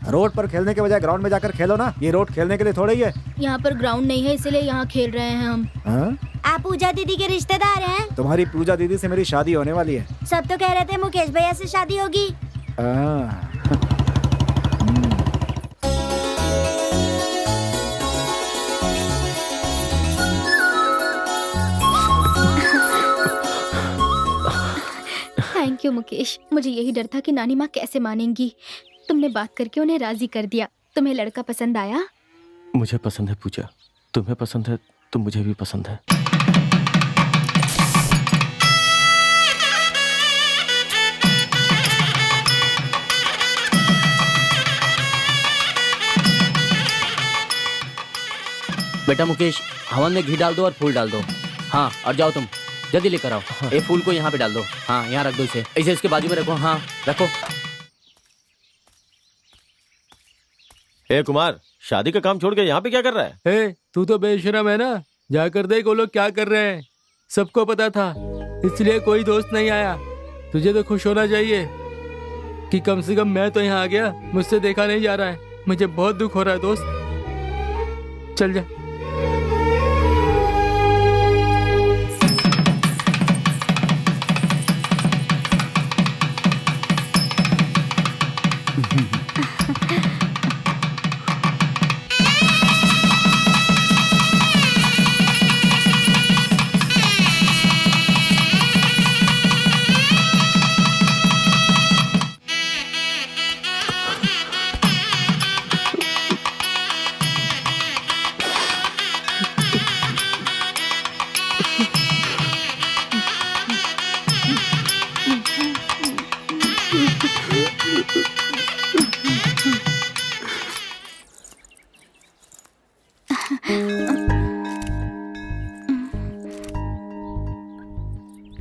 रोड पर खेलने के बजाय ग्राउंड में जाकर खेलो ना। ये रोड खेलने के लिए थोड़ा ही है।
यहाँ पर ग्राउंड नहीं है इसलिए यहाँ खेल रहे हैं हम।
हाँ?
आप पूजा दीदी के रिश्तेदार हैं?
तुम्हारी पूजा दीदी से मेरी शादी होने वाली है।
सब तो कह रहे थे मुकेश भैया से शादी होगी।
थैंक यू मुकेश, मुझे यही डर था कि नानी माँ कैसे मानेंगी। तुमने बात करके उन्हें राजी कर दिया। तुम्हें लड़का पसंद आया?
मुझे पसंद है पूजा, तुम्हें पसंद है तो मुझे भी पसंद है।
बेटा मुकेश, हवन में घी डाल दो और फूल डाल दो। हाँ, और जाओ तुम जल्दी लेकर आओ। ये फूल को यहाँ पे डाल दो। हाँ, यहाँ रख दो इसे। इसे इसके बाजू में रखो। हाँ, रखो।
ए कुमार, शादी का काम छोड़ के यहाँ पे क्या कर रहा है?
ए, तू तो बेशरम है ना। जाकर देख वो लोग क्या कर रहे हैं। सबको पता था, इसलिए कोई दोस्त नहीं आया। तुझे तो खुश होना चाहिए कि कम से कम मैं तो यहाँ आ गया। मुझसे देखा नहीं जा रहा है। मुझे बहुत दुख हो रहा है दोस्त। चल जा।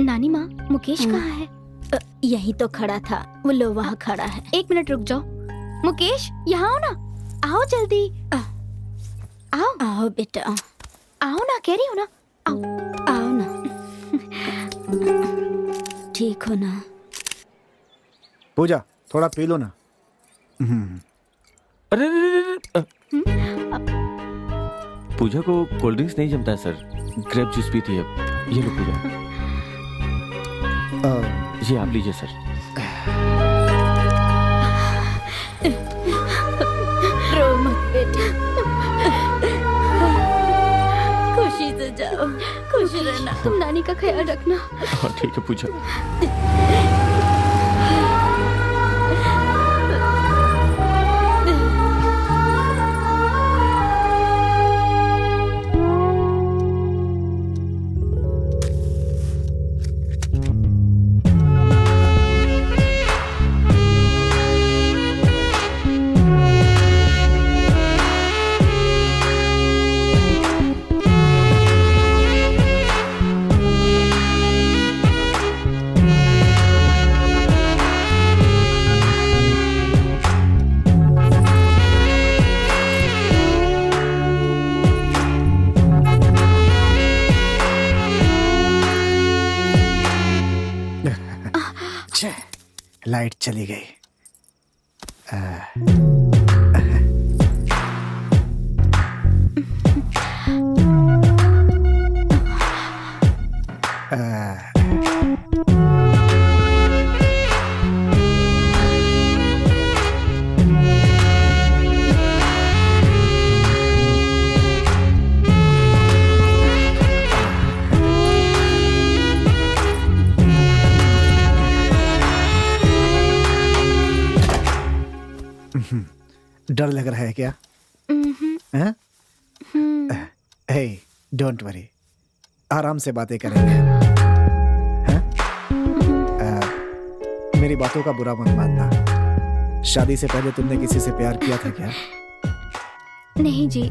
नानी माँ, मुकेश कहाँ है?
यही तो खड़ा था। वो लो वहाँ खड़ा है।
1 मिनट रुक जाओ। मुकेश, यहाँ आओ ना। आओ जल्दी। आओ
आओ बेटा,
आओ ना, कह रही हूँ ना। आओ
आओ ना। ठीक हो ना?
पूजा, थोड़ा पी लो ना।
अरे पूजा को कोल्ड ड्रिंक्स नहीं जमता है सर। ग्रेप जूस पीती है। ये लो पूजा, ये आप लीजिए सर।
रो मत बेटा, खुशी से जाओ, खुश रहना।
तुम नानी का ख्याल रखना।
हाँ ठीक है पूजा।
लाइट चली गई। डर लग रहा है क्या? हैं? हे डोंट वरी, आराम से बातें करेंगे। हैं? मेरी बातों का बुरा मत मानना। शादी से पहले तुमने किसी से प्यार किया था क्या?
नहीं जी,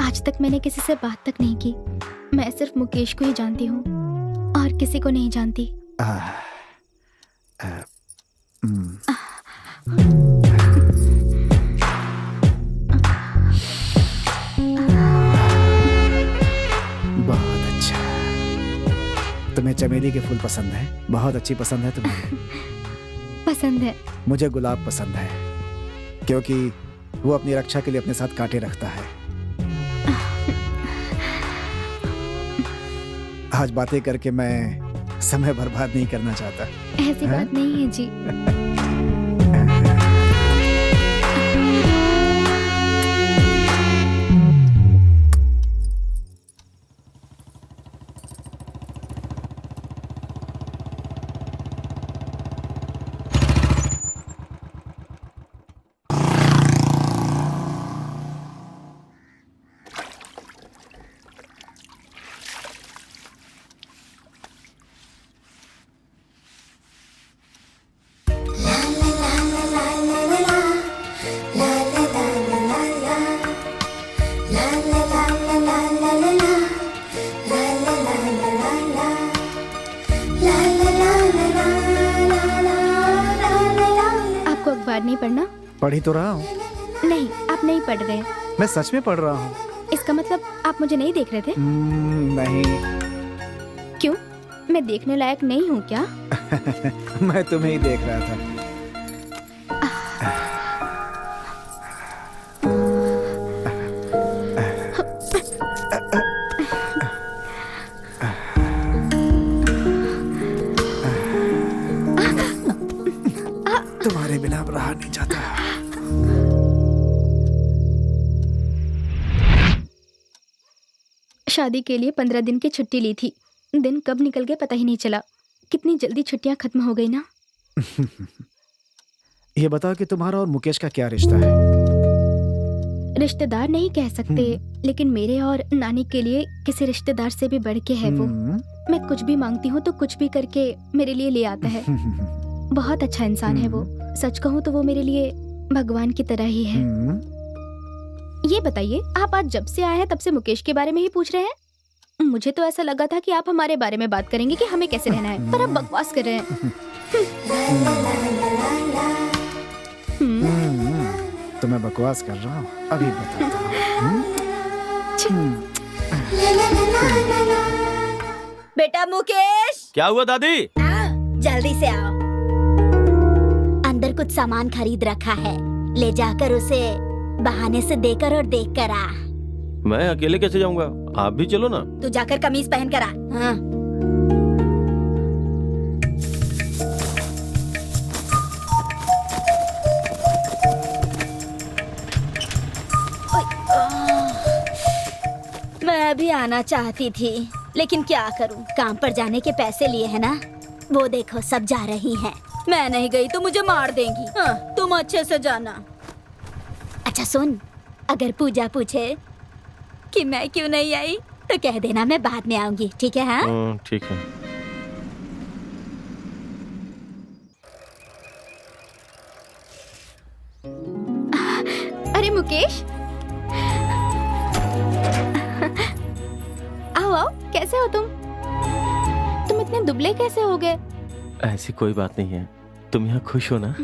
आज तक मैंने किसी से बात तक नहीं की। मैं सिर्फ मुकेश को ही जानती हूँ और किसी को नहीं जानती।
बहुत अच्छा। तुम्हें चमेली के फूल पसंद है? बहुत अच्छी पसंद है तुम्हें।
पसंद है।
मुझे गुलाब पसंद है, क्योंकि वो अपनी रक्षा के लिए अपने साथ कांटे रखता है। आज बातें करके मैं समय बर्बाद नहीं करना चाहता।
ऐसी बात नहीं है जी। आपको अखबार नहीं पढ़ना?
पढ़ ही तो रहा हूँ।
नहीं, आप नहीं पढ़ रहे।
मैं सच में पढ़ रहा हूँ।
इसका मतलब आप मुझे नहीं देख रहे थे?
नहीं।
क्यों? मैं देखने लायक नहीं हूँ क्या?
मैं तुम्हें ही देख रहा था। तुम्हारे बिना अब रहा नहीं जाता।
शादी के लिए 15 दिन की छुट्टी ली थी। दिन कब निकल गए पता ही नहीं चला। कितनी जल्दी छुट्टियां खत्म हो गई ना।
ये बताओ कि तुम्हारा और मुकेश का क्या रिश्ता है?
रिश्तेदार नहीं कह सकते, लेकिन मेरे और नानी के लिए किसी रिश्तेदार से भी बढ़ के है वो। मैं कुछ भी मांगती हूँ तो कुछ भी करके मेरे लिए ले आता है। बहुत अच्छा इंसान है वो। सच कहूँ तो वो मेरे लिए भगवान की तरह ही है। ये बताइए, आप आज जब से आए हैं तब से मुकेश के बारे में ही पूछ रहे हैं? मुझे तो ऐसा लगा था कि आप हमारे बारे में बात करेंगे कि हमें कैसे रहना है, पर आप बकवास कर रहे हैं।
तो मैं बकवास कर रहा हूँ, अभी बताता हूँ।
बेटा मुकेश,
क्या हुआ दादी?
जल्दी से आओ। अंदर कुछ सामान खरीद रखा है, ले जाकर उसे बहाने से देकर और देख कर आ।
मैं अकेले कैसे जाऊंगा? आप भी चलो ना।
तू जाकर कमीज पहन कर आ। हाँ। मैं भी आना चाहती थी, लेकिन क्या करूं, काम पर जाने के पैसे लिए हैं ना। वो देखो सब जा रही हैं। मैं नहीं गई तो मुझे मार देंगी। हाँ, तुम अच्छे से जाना। अच्छा सुन, अगर पूजा पूछे कि मैं क्यों नहीं आई तो कह देना मैं बाद में आऊंगी, ठीक है? हाँ
ठीक है।
अरे मुकेश, आओ आओ, कैसे हो तुम? तुम इतने दुबले कैसे हो गए?
ऐसी कोई बात नहीं है, तुम यहाँ खुश हो ना?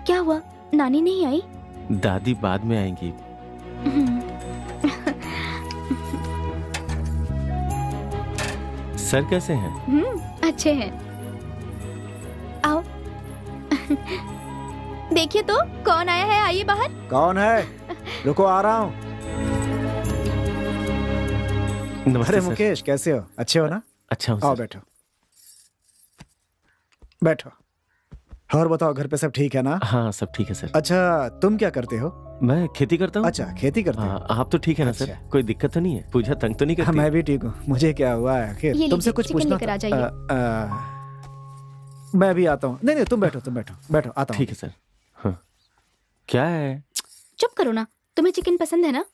क्या हुआ, नानी नहीं आई?
दादी बाद में आएंगी। सर कैसे हैं?
अच्छे हैं। आओ। देखिए तो कौन आया है, आइए बाहर।
कौन है? रुको, आ रहा हूँ। अरे मुकेश, कैसे हो? अच्छे हो ना?
अच्छा हूँ
आओ
सर।
बैठो बैठो। और बताओ, घर पे सब ठीक है ना?
हाँ सब ठीक है सर।
अच्छा, तुम क्या करते हो?
मैं खेती करता हूँ।
अच्छा, खेती करते हो?
हाँ, आप तो ठीक है ना सर?
अच्छा।
कोई दिक्कत तो नहीं है? पूजा तंग तो नहीं
हाँ,
करती?
मैं भी ठीक हूँ। मुझे क्या हुआ है आखिर?
ये
तुमसे
लीजिए,
कुछ
चिकन
पूछना
लेकर आ
था।
जाइए।
मैं भी आता हूँ। नहीं नहीं, तुम बैठो, तुम बैठो बैठो, आता हूँ।
ठीक है सर। हाँ। क्या है?
चुप करो ना, तुम्हें चिकन पसंद है ना?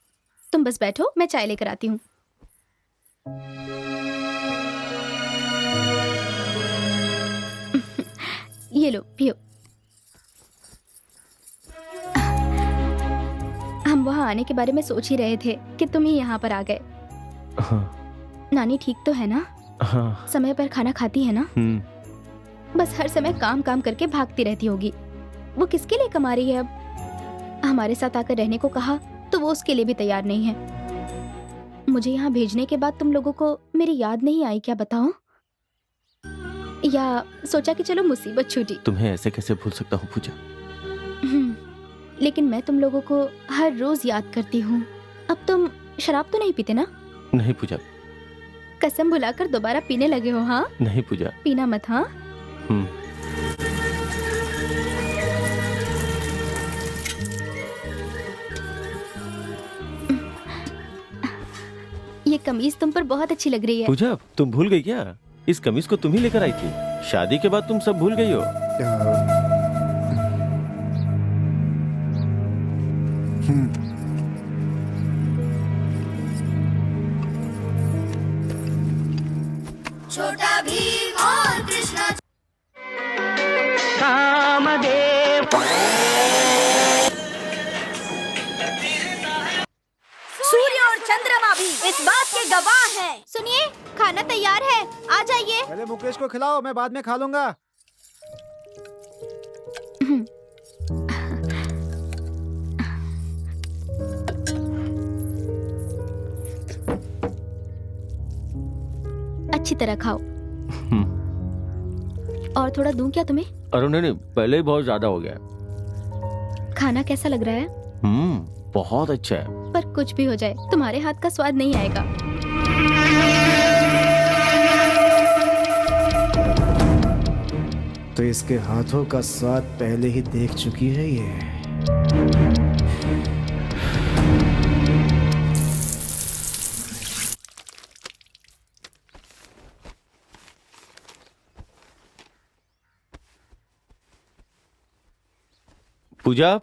तुम बस बैठो, मैं चाय लेकर आती हूँ। ये लो पियो। हम वहाँ आने के बारे में सोच ही रहे थे कि तुम ही यहाँ पर आ गए।
हाँ,
नानी ठीक तो है ना?
हाँ,
समय पर खाना खाती है ना? बस हर समय काम काम करके भागती रहती होगी। वो किसके लिए कमा रही है अब? हमारे साथ आकर रहने को कहा तो वो उसके लिए भी तैयार नहीं है। मुझे यहाँ भेजने के बाद तुम लोगों को मेरी याद नहीं आई क्या, बताओ? या सोचा कि चलो मुसीबत छूटी।
तुम्हें ऐसे कैसे भूल सकता हूँ पूजा?
लेकिन मैं तुम लोगों को हर रोज याद करती हूँ। अब तुम शराब तो नहीं पीते ना?
नहीं पूजा।
कसम भुलाकर दोबारा पीने लगे हो? हाँ
नहीं पूजा।
पीना मत। हाँ ये कमीज तुम पर बहुत अच्छी लग रही है।
पूजा तुम भूल गई क्या? इस कमीज को तुम ही लेकर आई थी। शादी के बाद तुम सब भूल गई हो।
छोटा भीम और कृष्णा। सूर्य और चंद्रमा भी इस बात के गवाह हैं।
सुनिए, खाना तैयार है, आ जाइए।
पहले मुकेश को खिलाओ, मैं बाद में खा लूंगा।
अच्छी तरह खाओ। और थोड़ा दूं क्या तुम्हें?
अरे नहीं, पहले ही बहुत ज्यादा हो गया।
खाना कैसा लग रहा है?
बहुत अच्छा है।
पर कुछ भी हो जाए, तुम्हारे हाथ का स्वाद नहीं आएगा।
तो इसके हाथों का स्वाद पहले ही देख चुकी है ये।
पूजा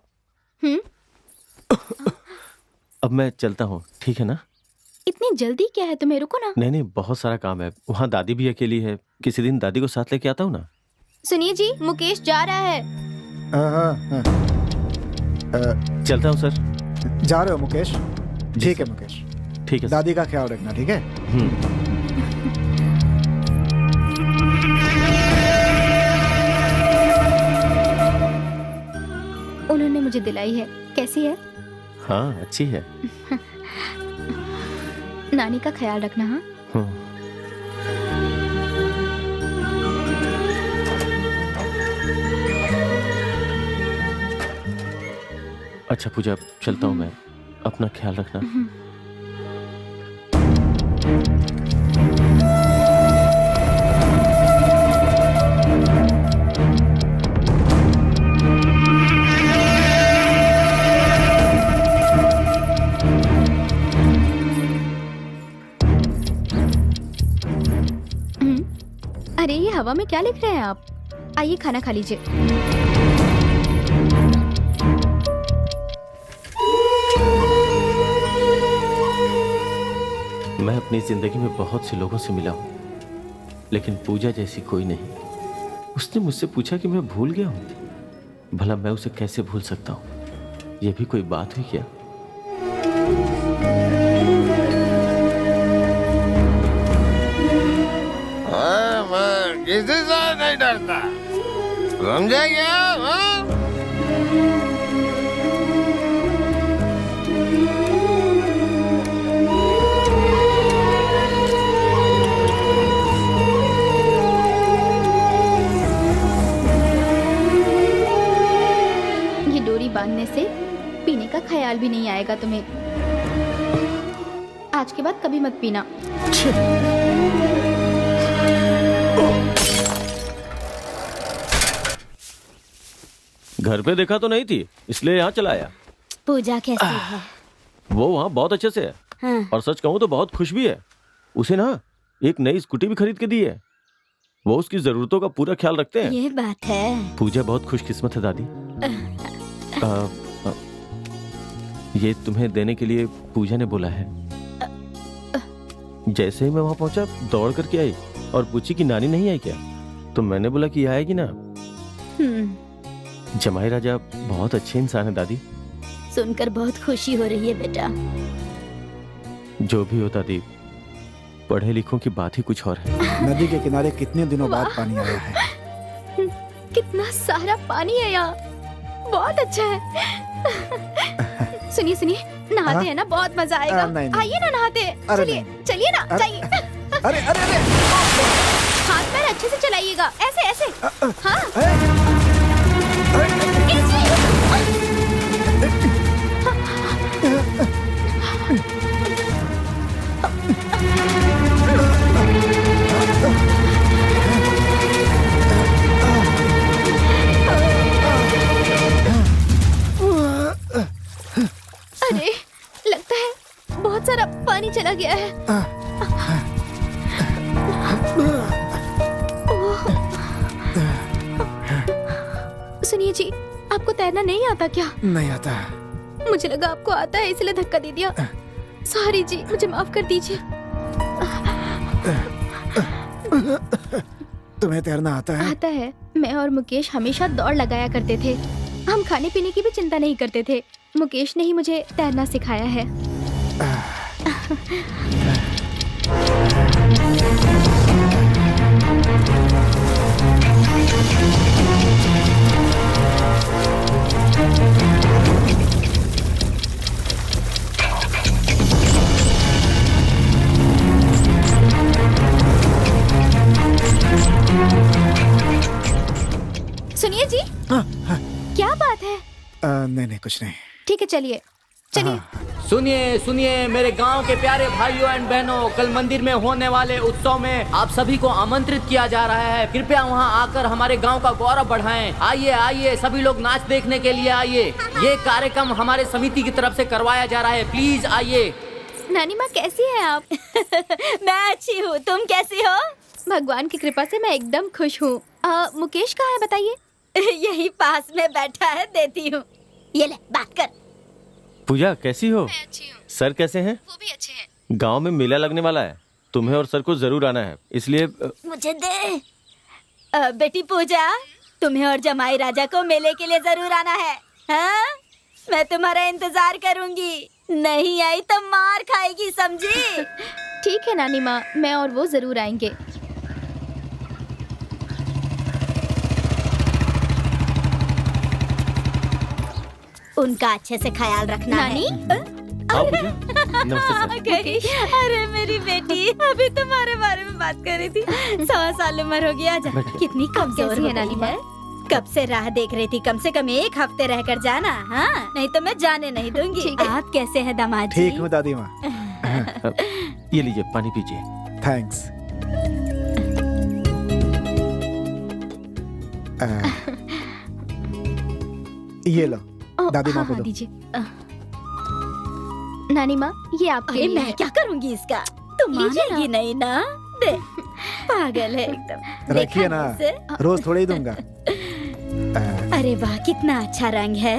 अब मैं चलता हूँ, ठीक है ना?
इतनी जल्दी क्या है तुम्हें? रुको ना।
नहीं, बहुत सारा काम है। वहाँ दादी भी अकेली है। किसी दिन दादी को साथ लेके आता हूँ ना।
सुनिए जी, मुकेश जा रहा है।
चलता हूँ सर।
जा रहे हो मुकेश? ठीक है मुकेश,
ठीक है।
दादी का ख्याल रखना, ठीक है?
उन्होंने मुझे दिलाई है। कैसी है?
हाँ, अच्छी है।
नानी का ख्याल रखना। हाँ
अच्छा पूजा, चलता हूँ मैं। अपना ख्याल रखना।
अरे ये हवा में क्या लिख रहे हैं आप? आइए खाना खा लीजिए।
मैं अपनी जिंदगी में बहुत से लोगों से मिला हूँ, लेकिन पूजा जैसी कोई नहीं। उसने मुझसे पूछा कि मैं भूल गया हूँ। भला मैं उसे कैसे भूल सकता हूँ? यह भी कोई बात हुई क्या?
किसी से नहीं डरता, समझा क्या?
ये डोरी बांधने से पीने का ख्याल भी नहीं आएगा तुम्हें। आज के बाद कभी मत पीना।
घर पे देखा तो नहीं थी, इसलिए यहाँ चला आया।
पूजा कैसी है?
वो वहाँ बहुत अच्छे से है।
हाँ।
और सच कहूँ तो बहुत खुश भी है। उसे ना एक नई स्कूटी भी खरीद के दी है। वो उसकी जरूरतों का पूरा ख्याल रखते हैं।
ये बात है।
पूजा बहुत खुशकिस्मत है दादी। ये तुम्हें देने के लिए पूजा ने बोला है। जैसे ही मैं वहां पहुंचा दौड़ करके आई और पूछी कि नानी नहीं आई क्या, तो मैंने बोला कि आएगी ना। जमाई राजा बहुत अच्छे इंसान है दादी।
सुनकर बहुत खुशी हो रही है बेटा।
जो भी हो दादी, पढ़े लिखों की बात ही कुछ और है।
नदी के किनारे कितने दिनों बाद पानी आया है।
कितना सारा पानी है यहाँ, बहुत अच्छा है। सुनिए सुनिए, नहाते
हाँ?
हैं ना, बहुत मजा आएगा।
नहीं, नहीं।
आइए ना नहाते हैं।
अरे
चलिए
नहीं।
चलिए ना,
अरे-
जाइए।
अरे अरे अरे
हाथ पैर अच्छे से चलाइएगा, ऐसे ऐसे। हाँ अरे लगता है बहुत सारा पानी चला गया है। सुनिए जी, आपको तैरना नहीं आता क्या?
नहीं आता।
मुझे लगा आपको आता है, इसलिए धक्का दे दिया। सॉरी जी, मुझे माफ कर दीजिए।
तुम्हें तैरना आता है?
आता है। मैं और मुकेश हमेशा दौड़ लगाया करते थे। हम खाने पीने की भी चिंता नहीं करते थे। मुकेश ने ही मुझे तैरना सिखाया है। सुनिए जी, क्या बात है?
नहीं नहीं कुछ नहीं।
ठीक है, चलिए चलिए।
सुनिए सुनिए मेरे गांव के प्यारे भाइयों एंड बहनों, कल मंदिर में होने वाले उत्सव में आप सभी को आमंत्रित किया जा रहा है। कृपया वहां आकर हमारे गांव का गौरव बढ़ाएं। आइए आइए, सभी लोग नाच देखने के लिए आइए। ये कार्यक्रम हमारे समिति की तरफ से करवाया जा रहा है, प्लीज आइए।
नानी माँ, कैसी हैं आप?
मैं अच्छी हूँ, तुम कैसी हो?
भगवान की कृपा से मैं एकदम खुश हूँ। मुकेश कहाँ है बताइए?
यही पास में बैठा है, देती हूँ। ये ले, बात कर।
पूजा कैसी हो?
मैं अच्छी हूँ।
सर कैसे हैं?
वो भी अच्छे हैं।
गांव में मेला लगने वाला है, तुम्हें और सर को जरूर आना है, इसलिए
मुझे दे। बेटी पूजा, तुम्हें और जमाई राजा को मेले के लिए जरूर आना है। हाँ? मैं तुम्हारा इंतजार करूंगी। नहीं आई तो मार खाएगी, समझी?
ठीक है नानी माँ, मैं और वो जरूर आएंगे।
उनका अच्छे से ख्याल रखना
नानी?
है।
आओ पूजा। नमस्ते सर।
गई। अरे मेरी बेटी, अभी तुम्हारे बारे में बात कर रही थी। 100 साल उम्र हो गया, जा।
बैठिए।
कितनी कमजोर
कैसी
हो
है नानी
गई
माँ?
है। कब से राह देख रही थी, कम से कम 1 हफ्ते रहकर जाना। हाँ, नहीं तो मैं जाने नहीं दूंगी।
ठीक है।
आप कैसे हैं दामाद जी?
ठीक हूँ दादी माँ।
ये लीजिए पानी पीजिए।
थैंक्स। ये लो, दादी माँ को दो।
दीजिए। नानी माँ, ये आपके
अरे
लिए
मैं
है।
क्या करूंगी इसका? तुम
लीजिए
मानेगी नहीं ना? दे, पागल है एकदम।
रखिए
देखा
ना,
इसे?
रोज थोड़े ही दूंगा।
अरे वाह, कितना अच्छा रंग है।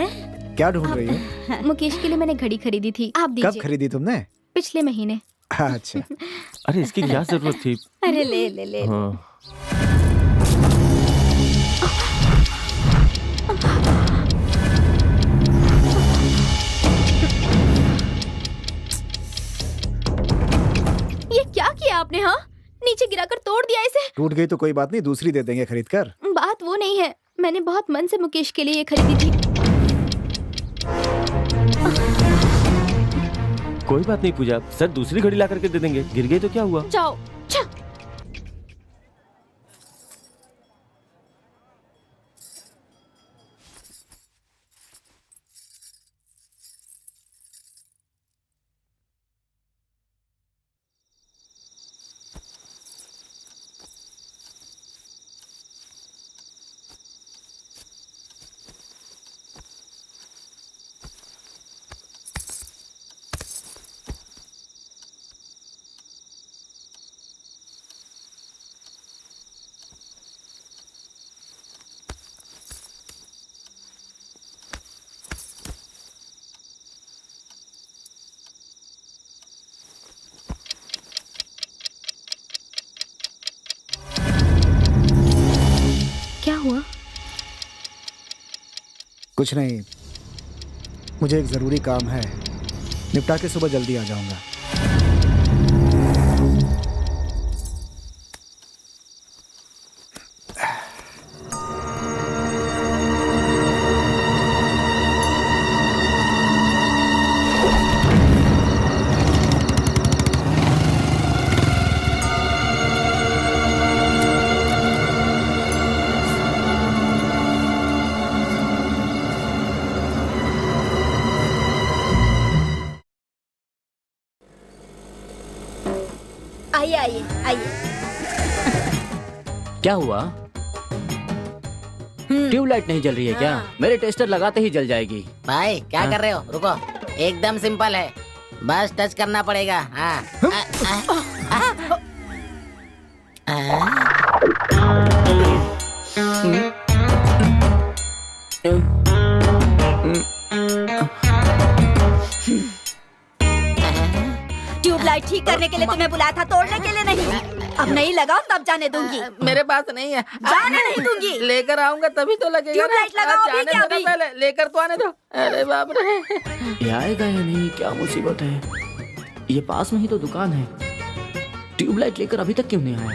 क्या ढूंढ रही हो?
मुकेश के लिए मैंने घड़ी खरीदी थी, आप
कब
दीजिए।
खरीदी तुमने?
पिछले महीने।
अच्छा।
अरे इसकी क्या जरूरत थी?
अरे ले ले ले।
हाँ।
ये क्या किया आपने? हाँ, नीचे गिराकर तोड़ दिया इसे।
टूट गई तो कोई बात नहीं, दूसरी दे देंगे खरीद कर।
बात वो नहीं है, मैंने बहुत मन से मुकेश के लिए ये खरीदी थी।
कोई बात नहीं पूजा, सर दूसरी घड़ी ला करके दे देंगे। गिर गई तो क्या हुआ?
जाओ। छा।
कुछ नहीं, मुझे एक जरूरी काम है, निपटा के सुबह जल्दी आ जाऊंगा।
आइए आइए आइए।
क्या हुआ? ट्यूबलाइट नहीं जल रही है क्या? मेरे टेस्टर लगाते ही जल जाएगी।
भाई क्या कर रहे हो? रुको, एकदम सिंपल है, बस टच करना पड़ेगा। हाँ
ट्यूबलाइट ठीक करने के लिए तुम्हें बुलाया था, तोड़ने के लिए नहीं। अब नहीं लगाओ तब जाने दूंगी।
मेरे पास नहीं है,
जाने नहीं दूंगी।
लेकर आऊंगा तभी तो लगेगा।
ट्यूबलाइट लगाओ अभी
जाने
क्या
दो ना
अभी?
पहले, लेकर तो आने दो। अरे बाप रे,
ये आएगा या नहीं, क्या मुसीबत है। ये पास में ही तो दुकान है, ट्यूबलाइट लेकर अभी तक क्यों नहीं आया?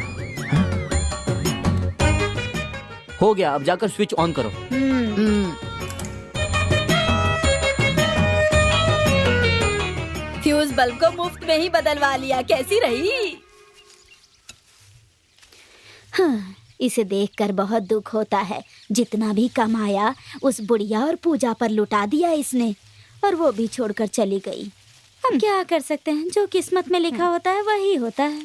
हाँ? हो गया, अब जाकर स्विच ऑन करो।
फ्यूज बल्ब को मुफ्त में ही बदलवा लिया, कैसी रही? हाँ, इसे देखकर बहुत दुख होता है। जितना भी कमाया उस बुढ़िया और पूजा पर लुटा दिया इसने, और वो भी छोड़कर चली गई। हम क्या कर सकते हैं, जो किस्मत में लिखा होता है वही होता है।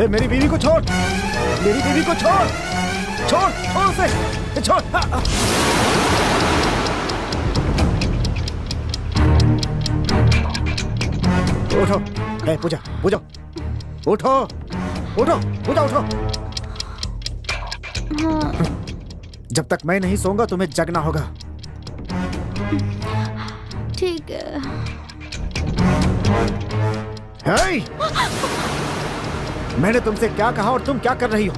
मेरी बीवी को छोड़, मेरी बीवी को छोड़, छोड़, छोड़ उसे, छोड़। उठो, पूजा, पूजा, उठो, उठो, पूजा उठो। जब तक मैं नहीं सोऊंगा तुम्हें जगना होगा।
ठीक है।
हे! मैंने तुमसे क्या कहा और तुम क्या कर रही हो?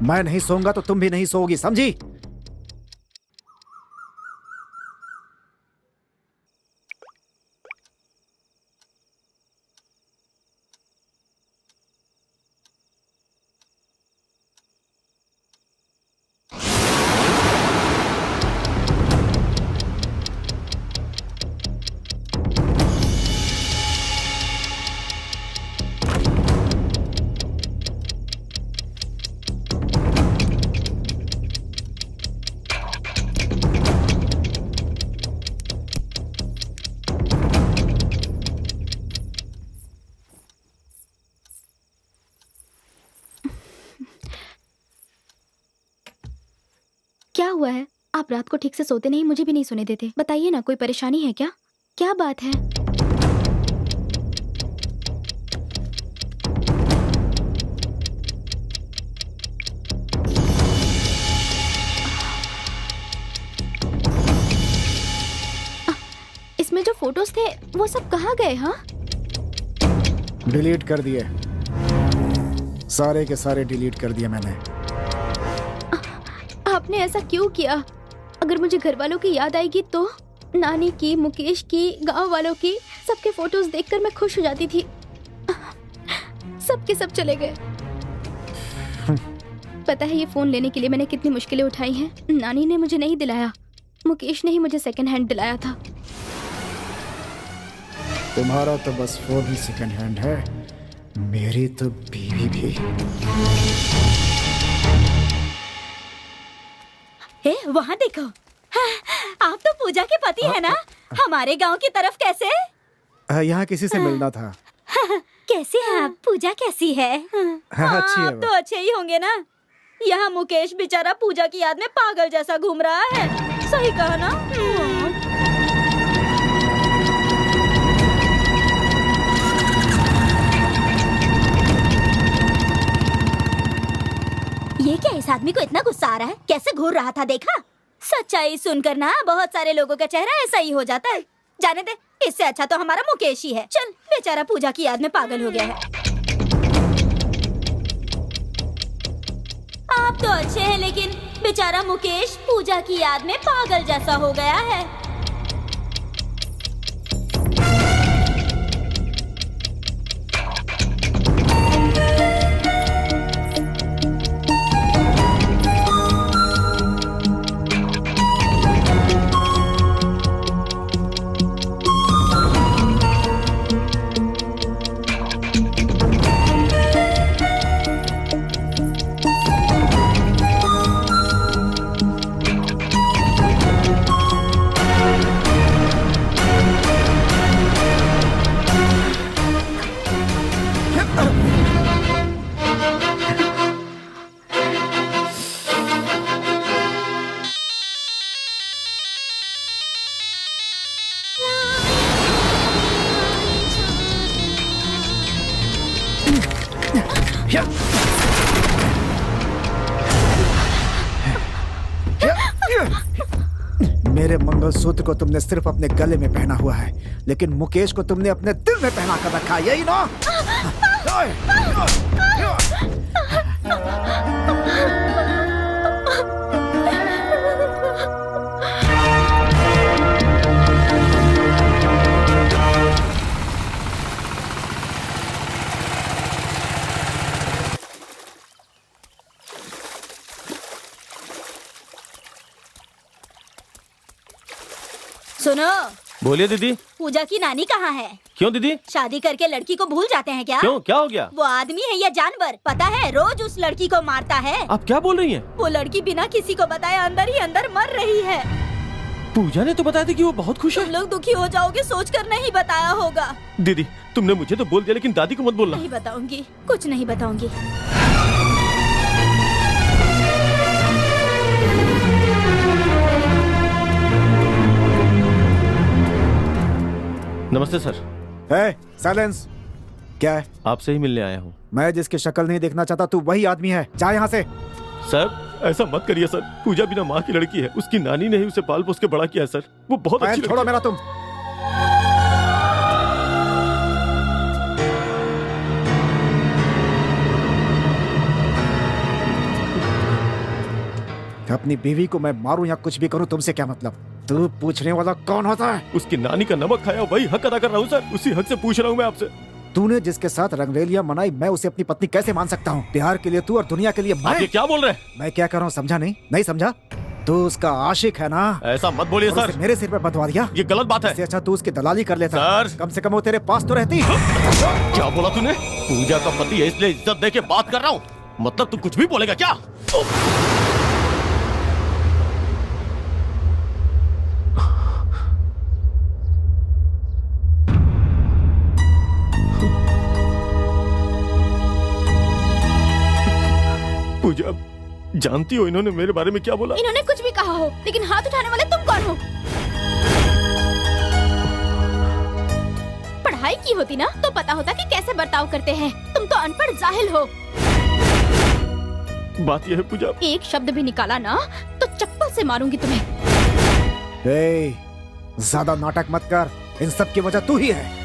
मैं नहीं सोऊंगा तो तुम भी नहीं सोओगी, समझी?
क्या हुआ है? आप रात को ठीक से सोते नहीं, मुझे भी नहीं सोने देते। बताइए ना, कोई परेशानी है क्या? क्या बात है? इसमें जो फोटोज थे वो सब कहाँ गए? हाँ,
डिलीट कर दिए, सारे के सारे डिलीट कर दिए मैंने।
आपने ऐसा क्यों किया? अगर मुझे घर वालों की याद आएगी तो? नानी की, मुकेश की, गांव वालों की, सबके फोटोज देखकर मैं खुश हो जाती थी। सबके सब चले गए। पता है ये फोन लेने के लिए मैंने कितनी मुश्किलें उठाई हैं। नानी ने मुझे नहीं दिलाया, मुकेश ने ही मुझे सेकंड हैंड दिलाया था।
तुम्हारा तो बस फोन ही सेकंड हैंड है, मेरी तो बीवी भी।
वहाँ देखो, आप तो पूजा के पति है ना? हमारे गांव की तरफ कैसे?
यहाँ किसी से मिलना था।
कैसे हैं आप? पूजा कैसी है?
अच्छी है
आप तो अच्छे ही होंगे ना। यहाँ मुकेश बेचारा पूजा की याद में पागल जैसा घूम रहा है। सही कहा ना? ये क्या, इस आदमी को इतना गुस्सा आ रहा है? कैसे घूर रहा था, देखा? सच्चाई सुनकर ना बहुत सारे लोगों का चेहरा ऐसा ही हो जाता है। जाने दे, इससे अच्छा तो हमारा मुकेश ही है। चल, बेचारा पूजा की याद में पागल हो गया है। आप तो अच्छे हैं, लेकिन बेचारा मुकेश पूजा की याद में पागल जैसा हो गया है।
मेरे मंगलसूत्र को तुमने सिर्फ अपने गले में पहना हुआ है, लेकिन मुकेश को तुमने अपने दिल में पहना कर रखा है, यही ना?
सुनो,
बोलिए दीदी।
पूजा की नानी कहाँ है?
क्यों दीदी?
शादी करके लड़की को भूल जाते हैं क्या?
क्यों, क्या हो गया?
वो आदमी है या जानवर? पता है, रोज उस लड़की को मारता है।
आप क्या बोल रही हैं?
वो लड़की बिना किसी को बताए अंदर ही अंदर मर रही है।
पूजा ने तो बताया था कि वो बहुत खुश है।
तुम लोग दुखी हो जाओगे सोचकर नहीं बताया होगा।
दीदी, तुमने मुझे तो बोल दिया, लेकिन दादी को मत बोलना।
नहीं बताऊंगी, कुछ नहीं बताऊंगी।
नमस्ते सर।
साइलेंस। क्या है?
आपसे ही मिलने आया हूँ।
मैं जिसकी शक्ल नहीं देखना चाहता तू वही आदमी है, जा यहाँ से।
सर, ऐसा मत करिए सर। पूजा बिना माँ की लड़की है, उसकी नानी ने ही उसे पाल पोस के बड़ा किया है सर। वो बहुत अच्छी
छोड़ो मेरा तुम। अपनी बीवी को मैं मारूं या कुछ भी करूं, तुमसे क्या मतलब? तू पूछने वाला कौन होता है?
उसकी नानी का नमक खाया, वही हक अदा कर रहा हूँ सर। उसी हक से पूछ रहा हूँ मैं आपसे।
तूने जिसके साथ रंगरेलियां मनाई, मैं उसे अपनी पत्नी कैसे मान सकता हूँ? प्यार के लिए तू और दुनिया के लिए मैं।
आप ये क्या बोल रहे हैं?
मैं क्या कर रहा हूँ समझा नहीं? नहीं समझा? तू उसका आशिक है ना?
ऐसा मत बोलिए सर।
मेरे सिर पे बंधवा दिया,
ये गलत बात है।
इससे अच्छा तू उसकी दलाली कर लेता
सर।
कम से कम वो तेरे पास तो रहती।
क्या बोला तूने? पूजा का पति है इसलिए इज्जत दे के बात कर रहा हूँ। मतलब तू कुछ भी बोलेगा क्या? पूजा, जानती हो इन्होंने मेरे बारे में क्या बोला?
इन्होंने कुछ भी कहा हो, लेकिन हाथ उठाने वाले तुम कौन हो? पढ़ाई की होती ना तो पता होता कि कैसे बर्ताव करते हैं। तुम तो अनपढ़ जाहिल हो।
बात यह है पूजा,
एक शब्द भी निकाला ना तो चप्पल से मारूंगी तुम्हें।
ज्यादा नाटक मत कर, इन सब की वजह तू ही है।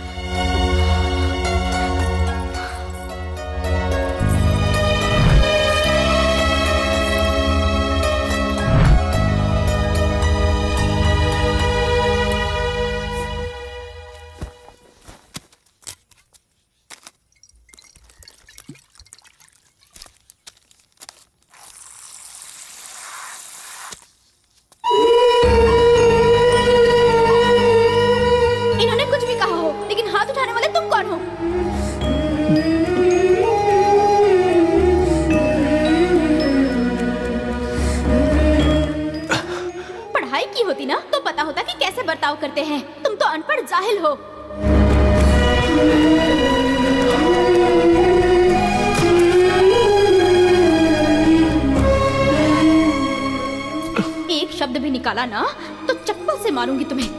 होती ना तो पता होता कि कैसे बर्ताव करते हैं। तुम तो अनपढ़ जाहिल हो। एक शब्द भी निकाला ना तो चप्पल से मारूंगी तुम्हें।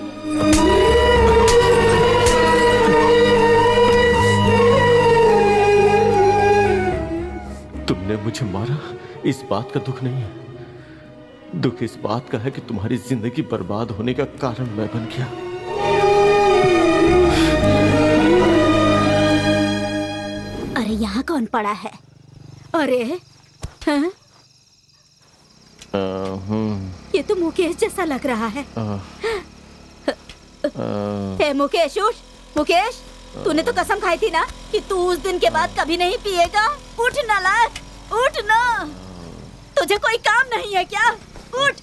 तुमने मुझे मारा, इस बात का दुख नहीं है। दुख इस बात का है कि तुम्हारी जिंदगी बर्बाद होने का कारण मैं बन गया।
अरे यहाँ कौन पड़ा है? अरे हाँ? ये तो मुकेश जैसा लग रहा है। हे मुकेश, उठ। मुकेश, तूने तो कसम खाई थी ना कि तू उस दिन के बाद कभी नहीं पिएगा। उठ नालायक, उठ ना। तुझे कोई काम नहीं है क्या? उठ।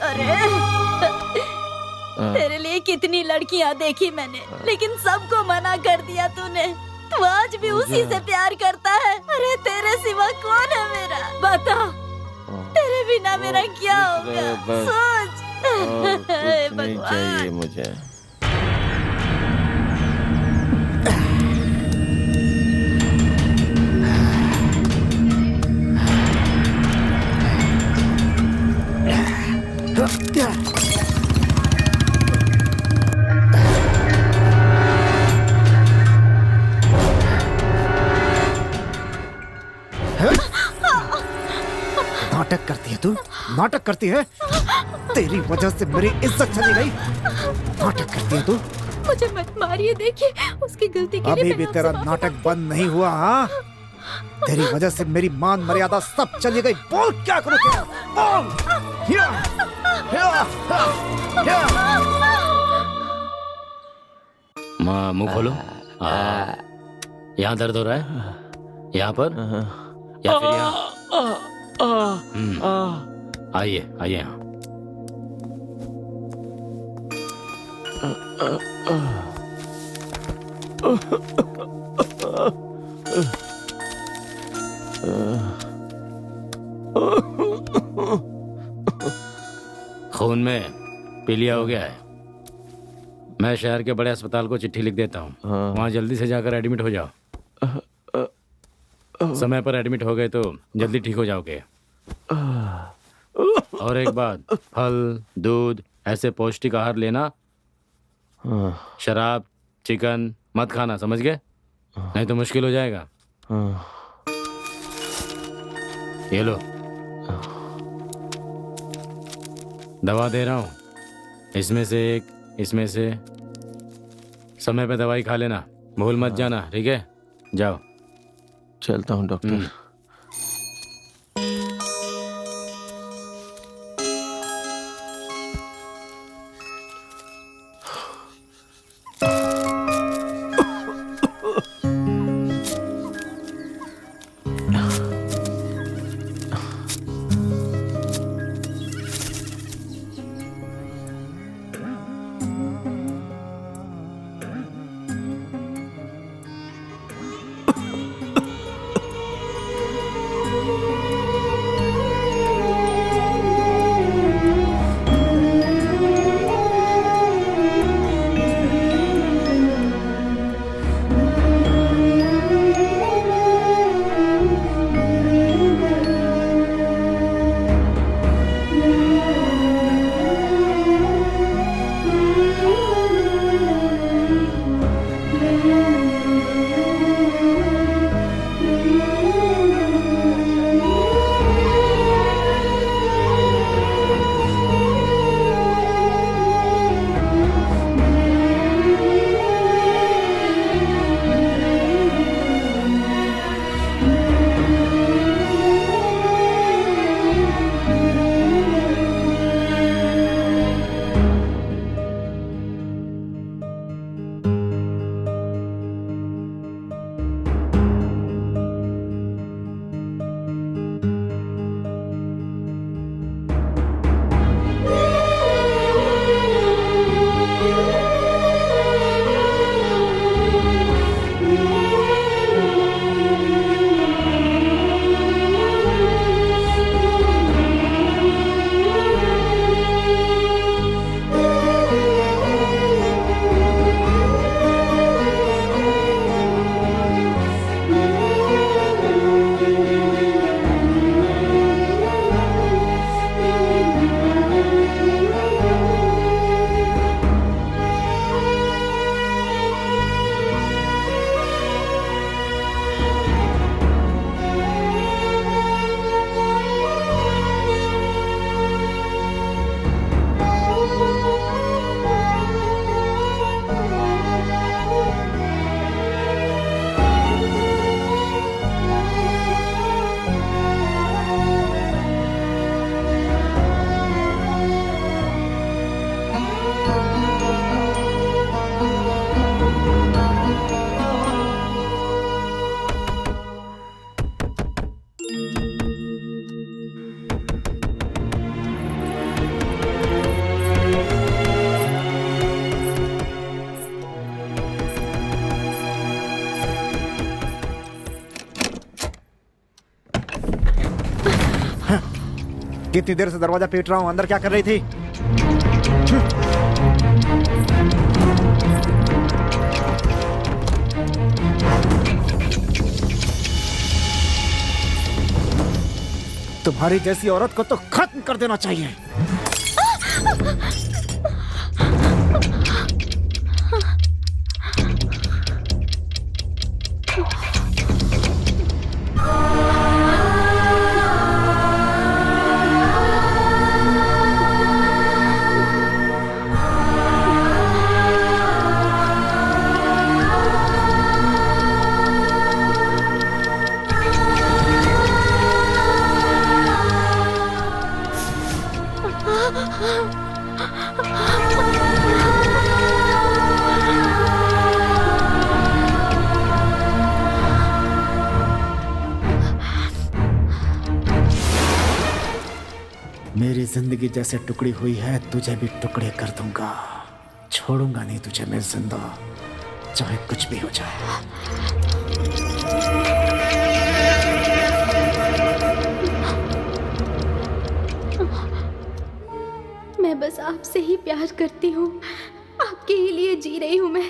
अरे तेरे लिए कितनी लड़कियां देखी मैंने, लेकिन सबको मना कर दिया तूने। तू आज भी उसी से प्यार करता है। अरे तेरे सिवा कौन है मेरा? बता, तेरे बिना मेरा क्या होगा? सोच।
कुछ नहीं चाहिए मुझे।
नाटक करती है तू, नाटक करती है। तेरी वजह से मेरी इज्जत चली गई। नाटक करती है तू।
मुझे मत मारिए, देखिए उसकी गलती के लिए
अभी
मैं
भी
आपसे
तेरा
माफी
नाटक बंद नहीं हुआ। हाँ, तेरी वजह से मेरी मान मर्यादा सब चली गई। बोल क्या करूं तेरा? बोल।
माँ, मुंह खोलो। यहाँ दर्द हो रहा है? यहाँ पर या फिर यहाँ? आइए आइए यहाँ। खून में पीलिया हो गया है। मैं शहर के बड़े अस्पताल को चिट्ठी लिख देता हूँ। वहाँ जल्दी से जाकर एडमिट हो जाओ। समय पर एडमिट हो गए तो जल्दी ठीक हो जाओगे। और एक बात, फल, दूध, ऐसे पौष्टिक आहार लेना। शराब, चिकन मत खाना, समझ गए? नहीं तो मुश्किल हो जाएगा। ये लो, दवा दे रहा हूँ। इसमें से एक, इसमें से। समय पे दवाई खा लेना, भूल मत जाना, ठीक है? जाओ।
चलता हूँ डॉक्टर।
कितनी देर से दरवाजा पीट रहा हूँ, अंदर क्या कर रही थी? तुम्हारी जैसी औरत को तो खत्म कर देना चाहिए। मेरी जिंदगी जैसे टुकड़ी हुई है, तुझे भी टुकड़े कर दूंगा। छोड़ूंगा नहीं तुझे मैं जिंदा, चाहे कुछ भी हो जाए।
मैं बस आपसे ही प्यार करती हूँ, आपके ही लिए जी रही हूँ मैं।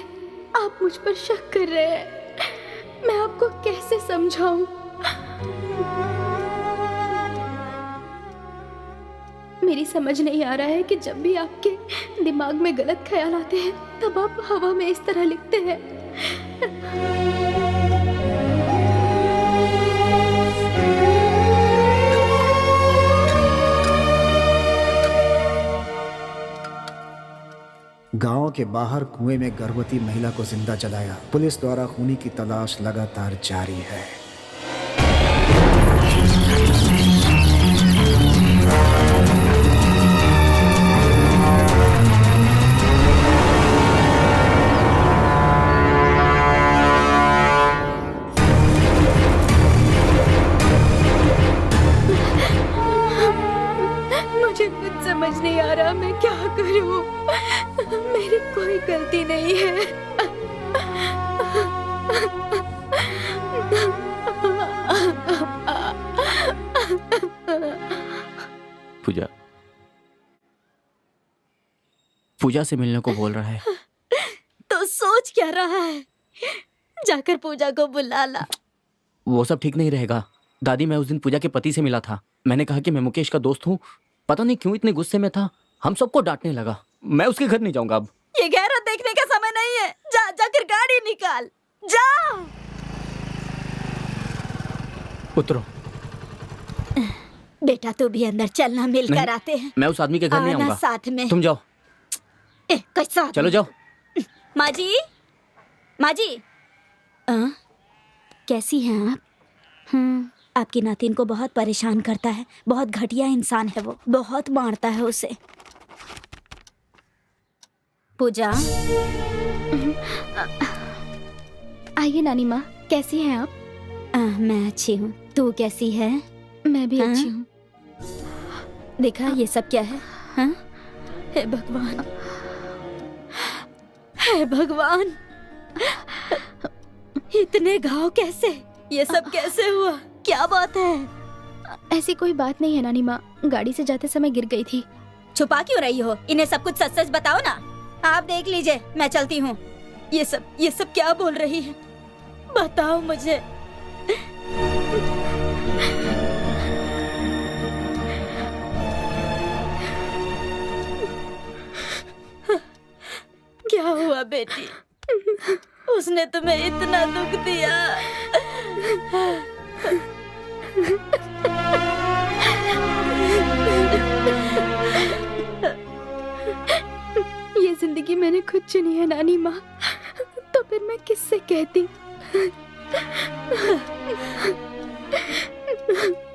आप मुझ पर शक कर रहे हैं, मैं आपको कैसे समझाऊं? मेरी समझ नहीं आ रहा है कि जब भी आपके दिमाग में गलत ख्याल आते हैं तब आप हवा में इस तरह लिखते हैं।
गांव के बाहर कुएं में गर्भवती महिला को जिंदा जलाया। पुलिस द्वारा खूनी की तलाश लगातार जारी है।
मुझे कुछ समझ नहीं आ रहा, मैं क्या करूं? मेरी कोई गलती नहीं है।
पूजा, पूजा से मिलने को बोल रहा है।
तो सोच क्या रहा है? जाकर पूजा को बुला ला।
वो सब ठीक नहीं रहेगा दादी। मैं उस दिन पूजा के पति से मिला था। मैंने कहा कि मैं मुकेश का दोस्त हूँ। पता नहीं क्यों इतने गुस्से में था, हम सबको डांटने लगा। मैं उसके घर नहीं जाऊंगा अब।
ये गहरा देखने का समय नहीं है। जाकर गाड़ी निकाल, जा।
उतरो।
बेटा तू भी अंदर चलना, मिलकर आते हैं।
मैं उस आदमी के घर नहीं
आना
आऊंगा।
साथ में।
तुम जाओ।
कैसा?
चलो जाओ।
माँ जी, माँ जी, कैसी हैं आप? आपकी नातिन को बहुत परेशान करता है। बहुत घटिया इंसान है वो, बहुत मारता है उसे। पूजा,
आइए नानी माँ, कैसी हैं आप?
मैं अच्छी हूँ, तू कैसी है?
मैं भी अच्छी हूँ।
देखा ये सब क्या है? हाँ? हे भगवान, हे भगवान, इतने घाव कैसे? ये सब कैसे हुआ? क्या बात है?
ऐसी कोई बात नहीं है नानी माँ, गाड़ी से जाते समय गिर गई थी।
छुपा क्यों रही हो? इन्हें सब कुछ सच सच बताओ ना। आप देख लीजिए, मैं चलती हूँ। ये सब क्या बोल रही है? बताओ मुझे। क्या हुआ बेटी? उसने तुम्हें इतना दुख दिया?
ये जिंदगी मैंने खुद चुनी है नानी माँ, तो फिर मैं किससे कहती?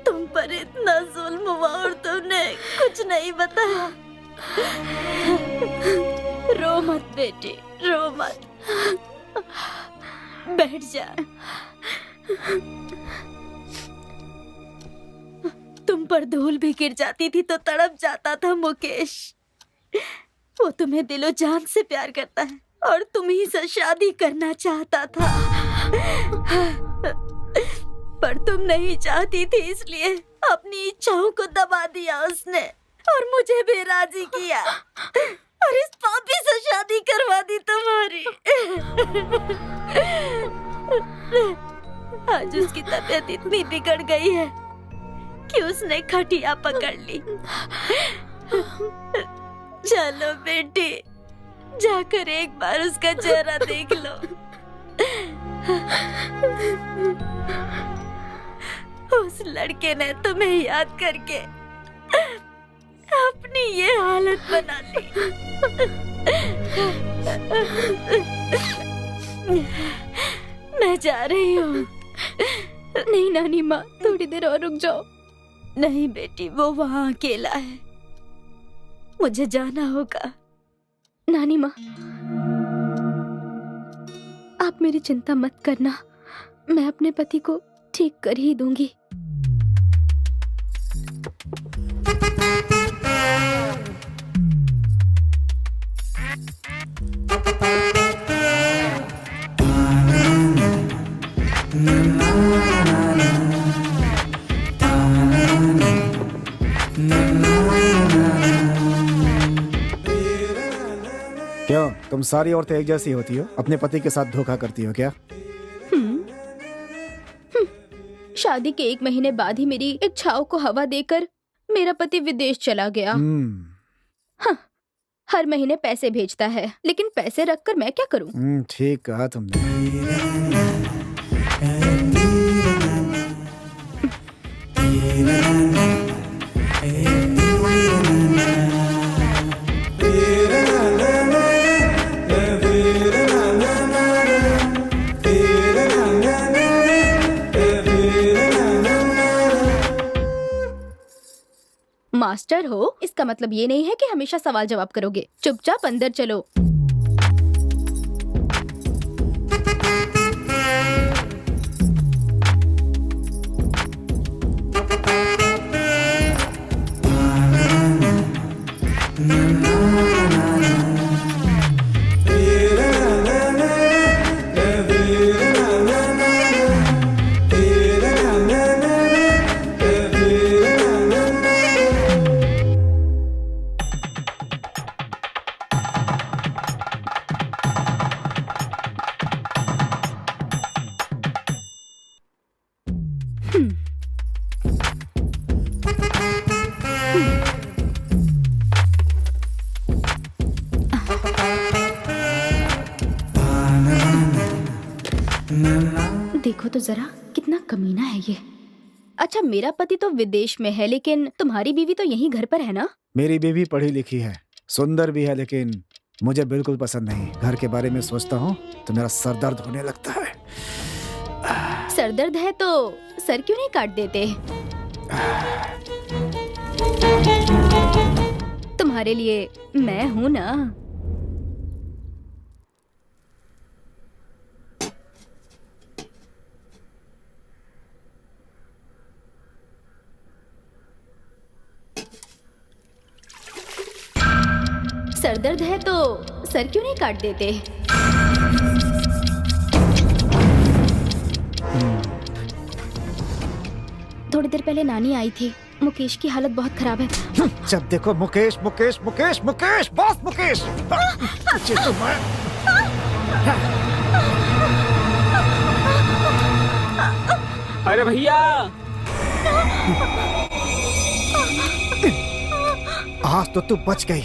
तुम पर इतना जुल्म हुआ और तुमने कुछ नहीं बताया। रो मत बेटी, रो मत। बैठ जा। तुम पर धूल भी गिर जाती थी तो तड़प जाता था मुकेश। वो तुम्हें दिलो जान से प्यार करता है और तुम ही से शादी करना चाहता था, पर तुम नहीं चाहती थी, इसलिए अपनी इच्छाओं को दबा दिया उसने और मुझे भी राजी किया और इस पापी से शादी करवा दी तुम्हारी। आज उसकी तबीयत इतनी बिगड़ गई है कि उसने खटिया पकड़ ली। चलो बेटी, जाकर एक बार उसका चेहरा देख लो। उस लड़के ने तुम्हें याद करके अपनी ये हालत बना ली। मैं जा रही हूँ।
नहीं नानी माँ, थोड़ी देर और रुक जाओ।
नहीं बेटी, वो वहाँ अकेला है, मुझे जाना होगा।
नानी माँ, आप मेरी चिंता मत करना, मैं अपने पति को ठीक कर ही दूंगी।
क्यों, तुम सारी औरतें एक जैसी होती हो? अपने पति के साथ धोखा करती हो क्या?
शादी के 1 महीने बाद ही मेरी इच्छाओं को हवा देकर मेरा पति विदेश चला गया। हाँ, हर महीने पैसे भेजता है, लेकिन पैसे रखकर मैं क्या करूं?
ठीक कहा तुमने।
मास्टर हो, इसका मतलब ये नहीं है कि हमेशा सवाल जवाब करोगे। चुपचाप अंदर चलो। देखो तो जरा, कितना कमीना है ये। अच्छा, मेरा पति तो विदेश में है, लेकिन तुम्हारी बीवी तो यहीं घर पर है ना?
मेरी बीवी पढ़ी लिखी है, सुंदर भी है, लेकिन मुझे बिल्कुल पसंद नहीं। घर के बारे में सोचता हूँ तो मेरा सर दर्द होने लगता है।
सर दर्द है तो सर क्यों नहीं काट देते? तुम्हारे लिए मैं हूँ ना। सर दर्द है तो सर क्यों नहीं काट देते? थोड़ी देर पहले नानी आई थी, मुकेश की हालत बहुत खराब है।
जब देखो मुकेश मुकेश मुकेश मुकेश, बॉस मुकेश।
अरे भैया,
आज तो तू बच गई।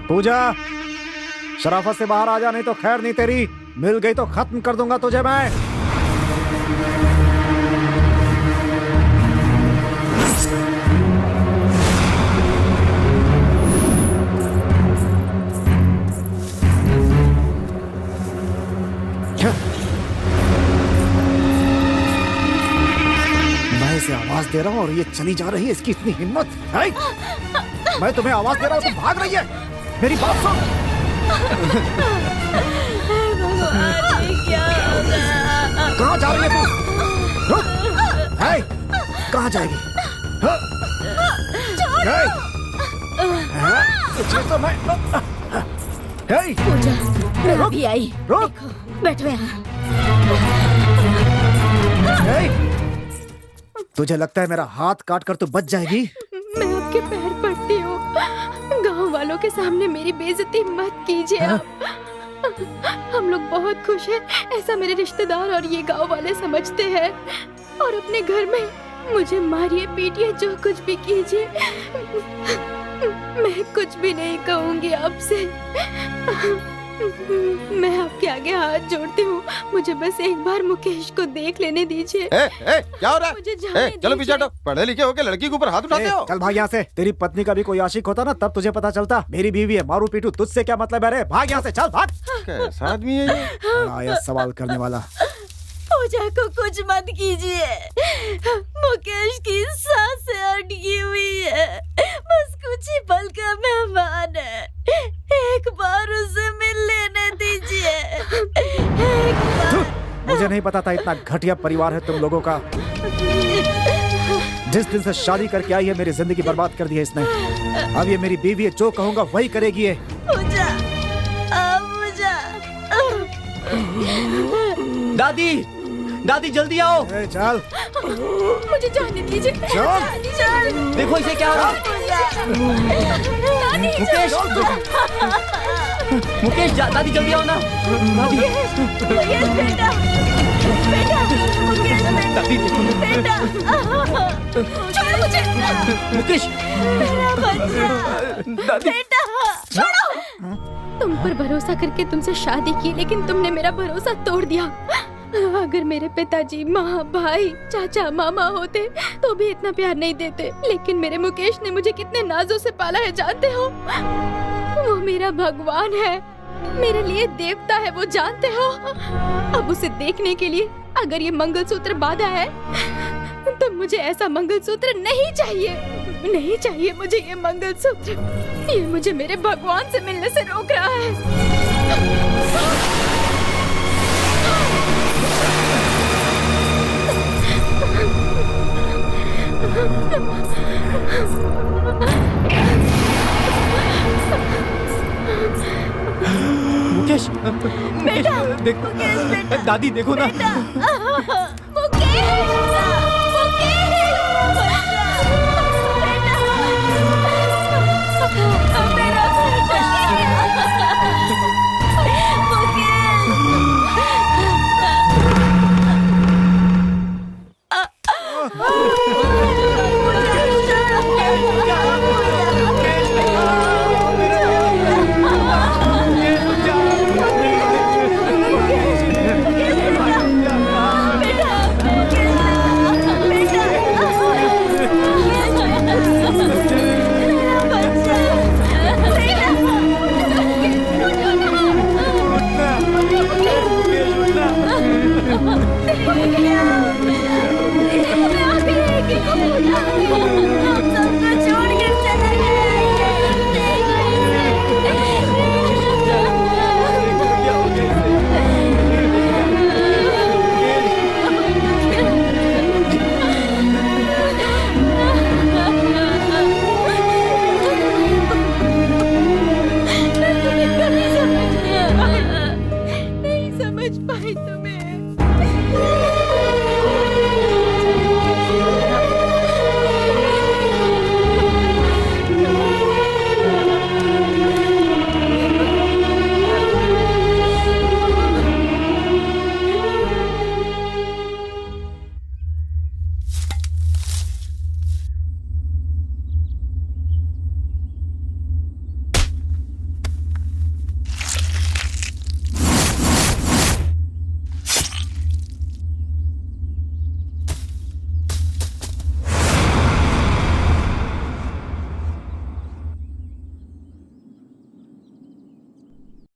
पूजा, शराफत से बाहर आ जा, नहीं तो खैर नहीं तेरी। मिल गई तो खत्म कर दूंगा तुझे मैं। मैं इसे आवाज दे रहा हूँ और ये चली जा रही है, इसकी इतनी हिम्मत है। मैं तुम्हें आवाज दे रहा हूँ, तुम भाग रही है। मेरी बात सुन। कहाँ जा रही है तू? है? कहाँ जाएगी? तुझे तो मैं
पूजा, मैं अभी आई।
रुक।
बैठो यहाँ।
तुझे लगता है मेरा हाथ काट कर तू बच जाएगी?
मैं आपके पैर पड़ती हूँ, गांव वालों के सामने मेरी बेइज्जती मत कीजिए आप। हम लोग बहुत खुश हैं, ऐसा मेरे रिश्तेदार और ये गांव वाले समझते हैं। और अपने घर में मुझे मारिए पीटिए, जो कुछ भी कीजिए, मैं कुछ भी नहीं कहूंगी आपसे। मैं आपके आगे हाथ जोड़ती हूँ, मुझे बस एक बार मुकेश को देख लेने दीजिए।
क्या हो रहा
मुझे
है?
जाने
चलो पीछे
दीजिए।
हटो। पढ़े लिखे होके लड़की के ऊपर हाथ उठाते हो?
चल भाग यहाँ से। तेरी पत्नी का भी कोई आशिक होता ना, तब तुझे पता चलता। मेरी बीवी है, मारू पीटू तुझसे क्या मतलब है रे? भाग यहाँ से, चल भाग।
कैसा आदमी है ये?
आया सवाल करने वाला।
पूजा को कुछ मत कीजिए, मुकेश की सांसें अटकी हुई है, बस कुछ ही पल का मेहमान है, एक बार उसे मिल लेने दीजिए। एक बार।
मुझे नहीं पता था इतना घटिया परिवार है तुम लोगों का। जिस दिन से शादी करके आई है, मेरी जिंदगी बर्बाद कर दी है इसने। अब ये मेरी बीवी है, जो कहूंगा वही करेगी ये।
पूजा, पूजा।
दादी, दादी जल्दी आओ।
चल
मुझे जाने दीजिए।
चल।
देखो इसे क्या हो रहा है। मुकेश, मुकेश दादी जल्दी आओ ना। दादी,
मुकेश बेटा, बेटा, मुकेश
दादी देखो ना।
बेटा, छोड़ो मुझे।
मुकेश,
मेरा बच्चा,
दादी,
बेटा, छोड़ो।
तुम पर भरोसा करके तुमसे शादी की, लेकिन तुमने मेरा भरोसा तोड़ दिया। अगर मेरे पिताजी, माँ, भाई, चाचा, मामा होते तो भी इतना प्यार नहीं देते। लेकिन मेरे मुकेश ने मुझे कितने नाजों से पाला है, जानते हो? वो मेरा भगवान है, मेरे लिए देवता है, वो जानते हो? अब उसे देखने के लिए अगर ये मंगलसूत्र बांधा है तो मुझे ऐसा मंगलसूत्र नहीं चाहिए। नहीं चाहिए मुझे ये मंगलसूत्र। ये मुझे मेरे भगवान से मिलने से रोक रहा है।
मुकेश,
बेटा,
देखो,
मुकेश बेटा,
दादी देखो ना।
बेटा, मुकेश, मुकेश,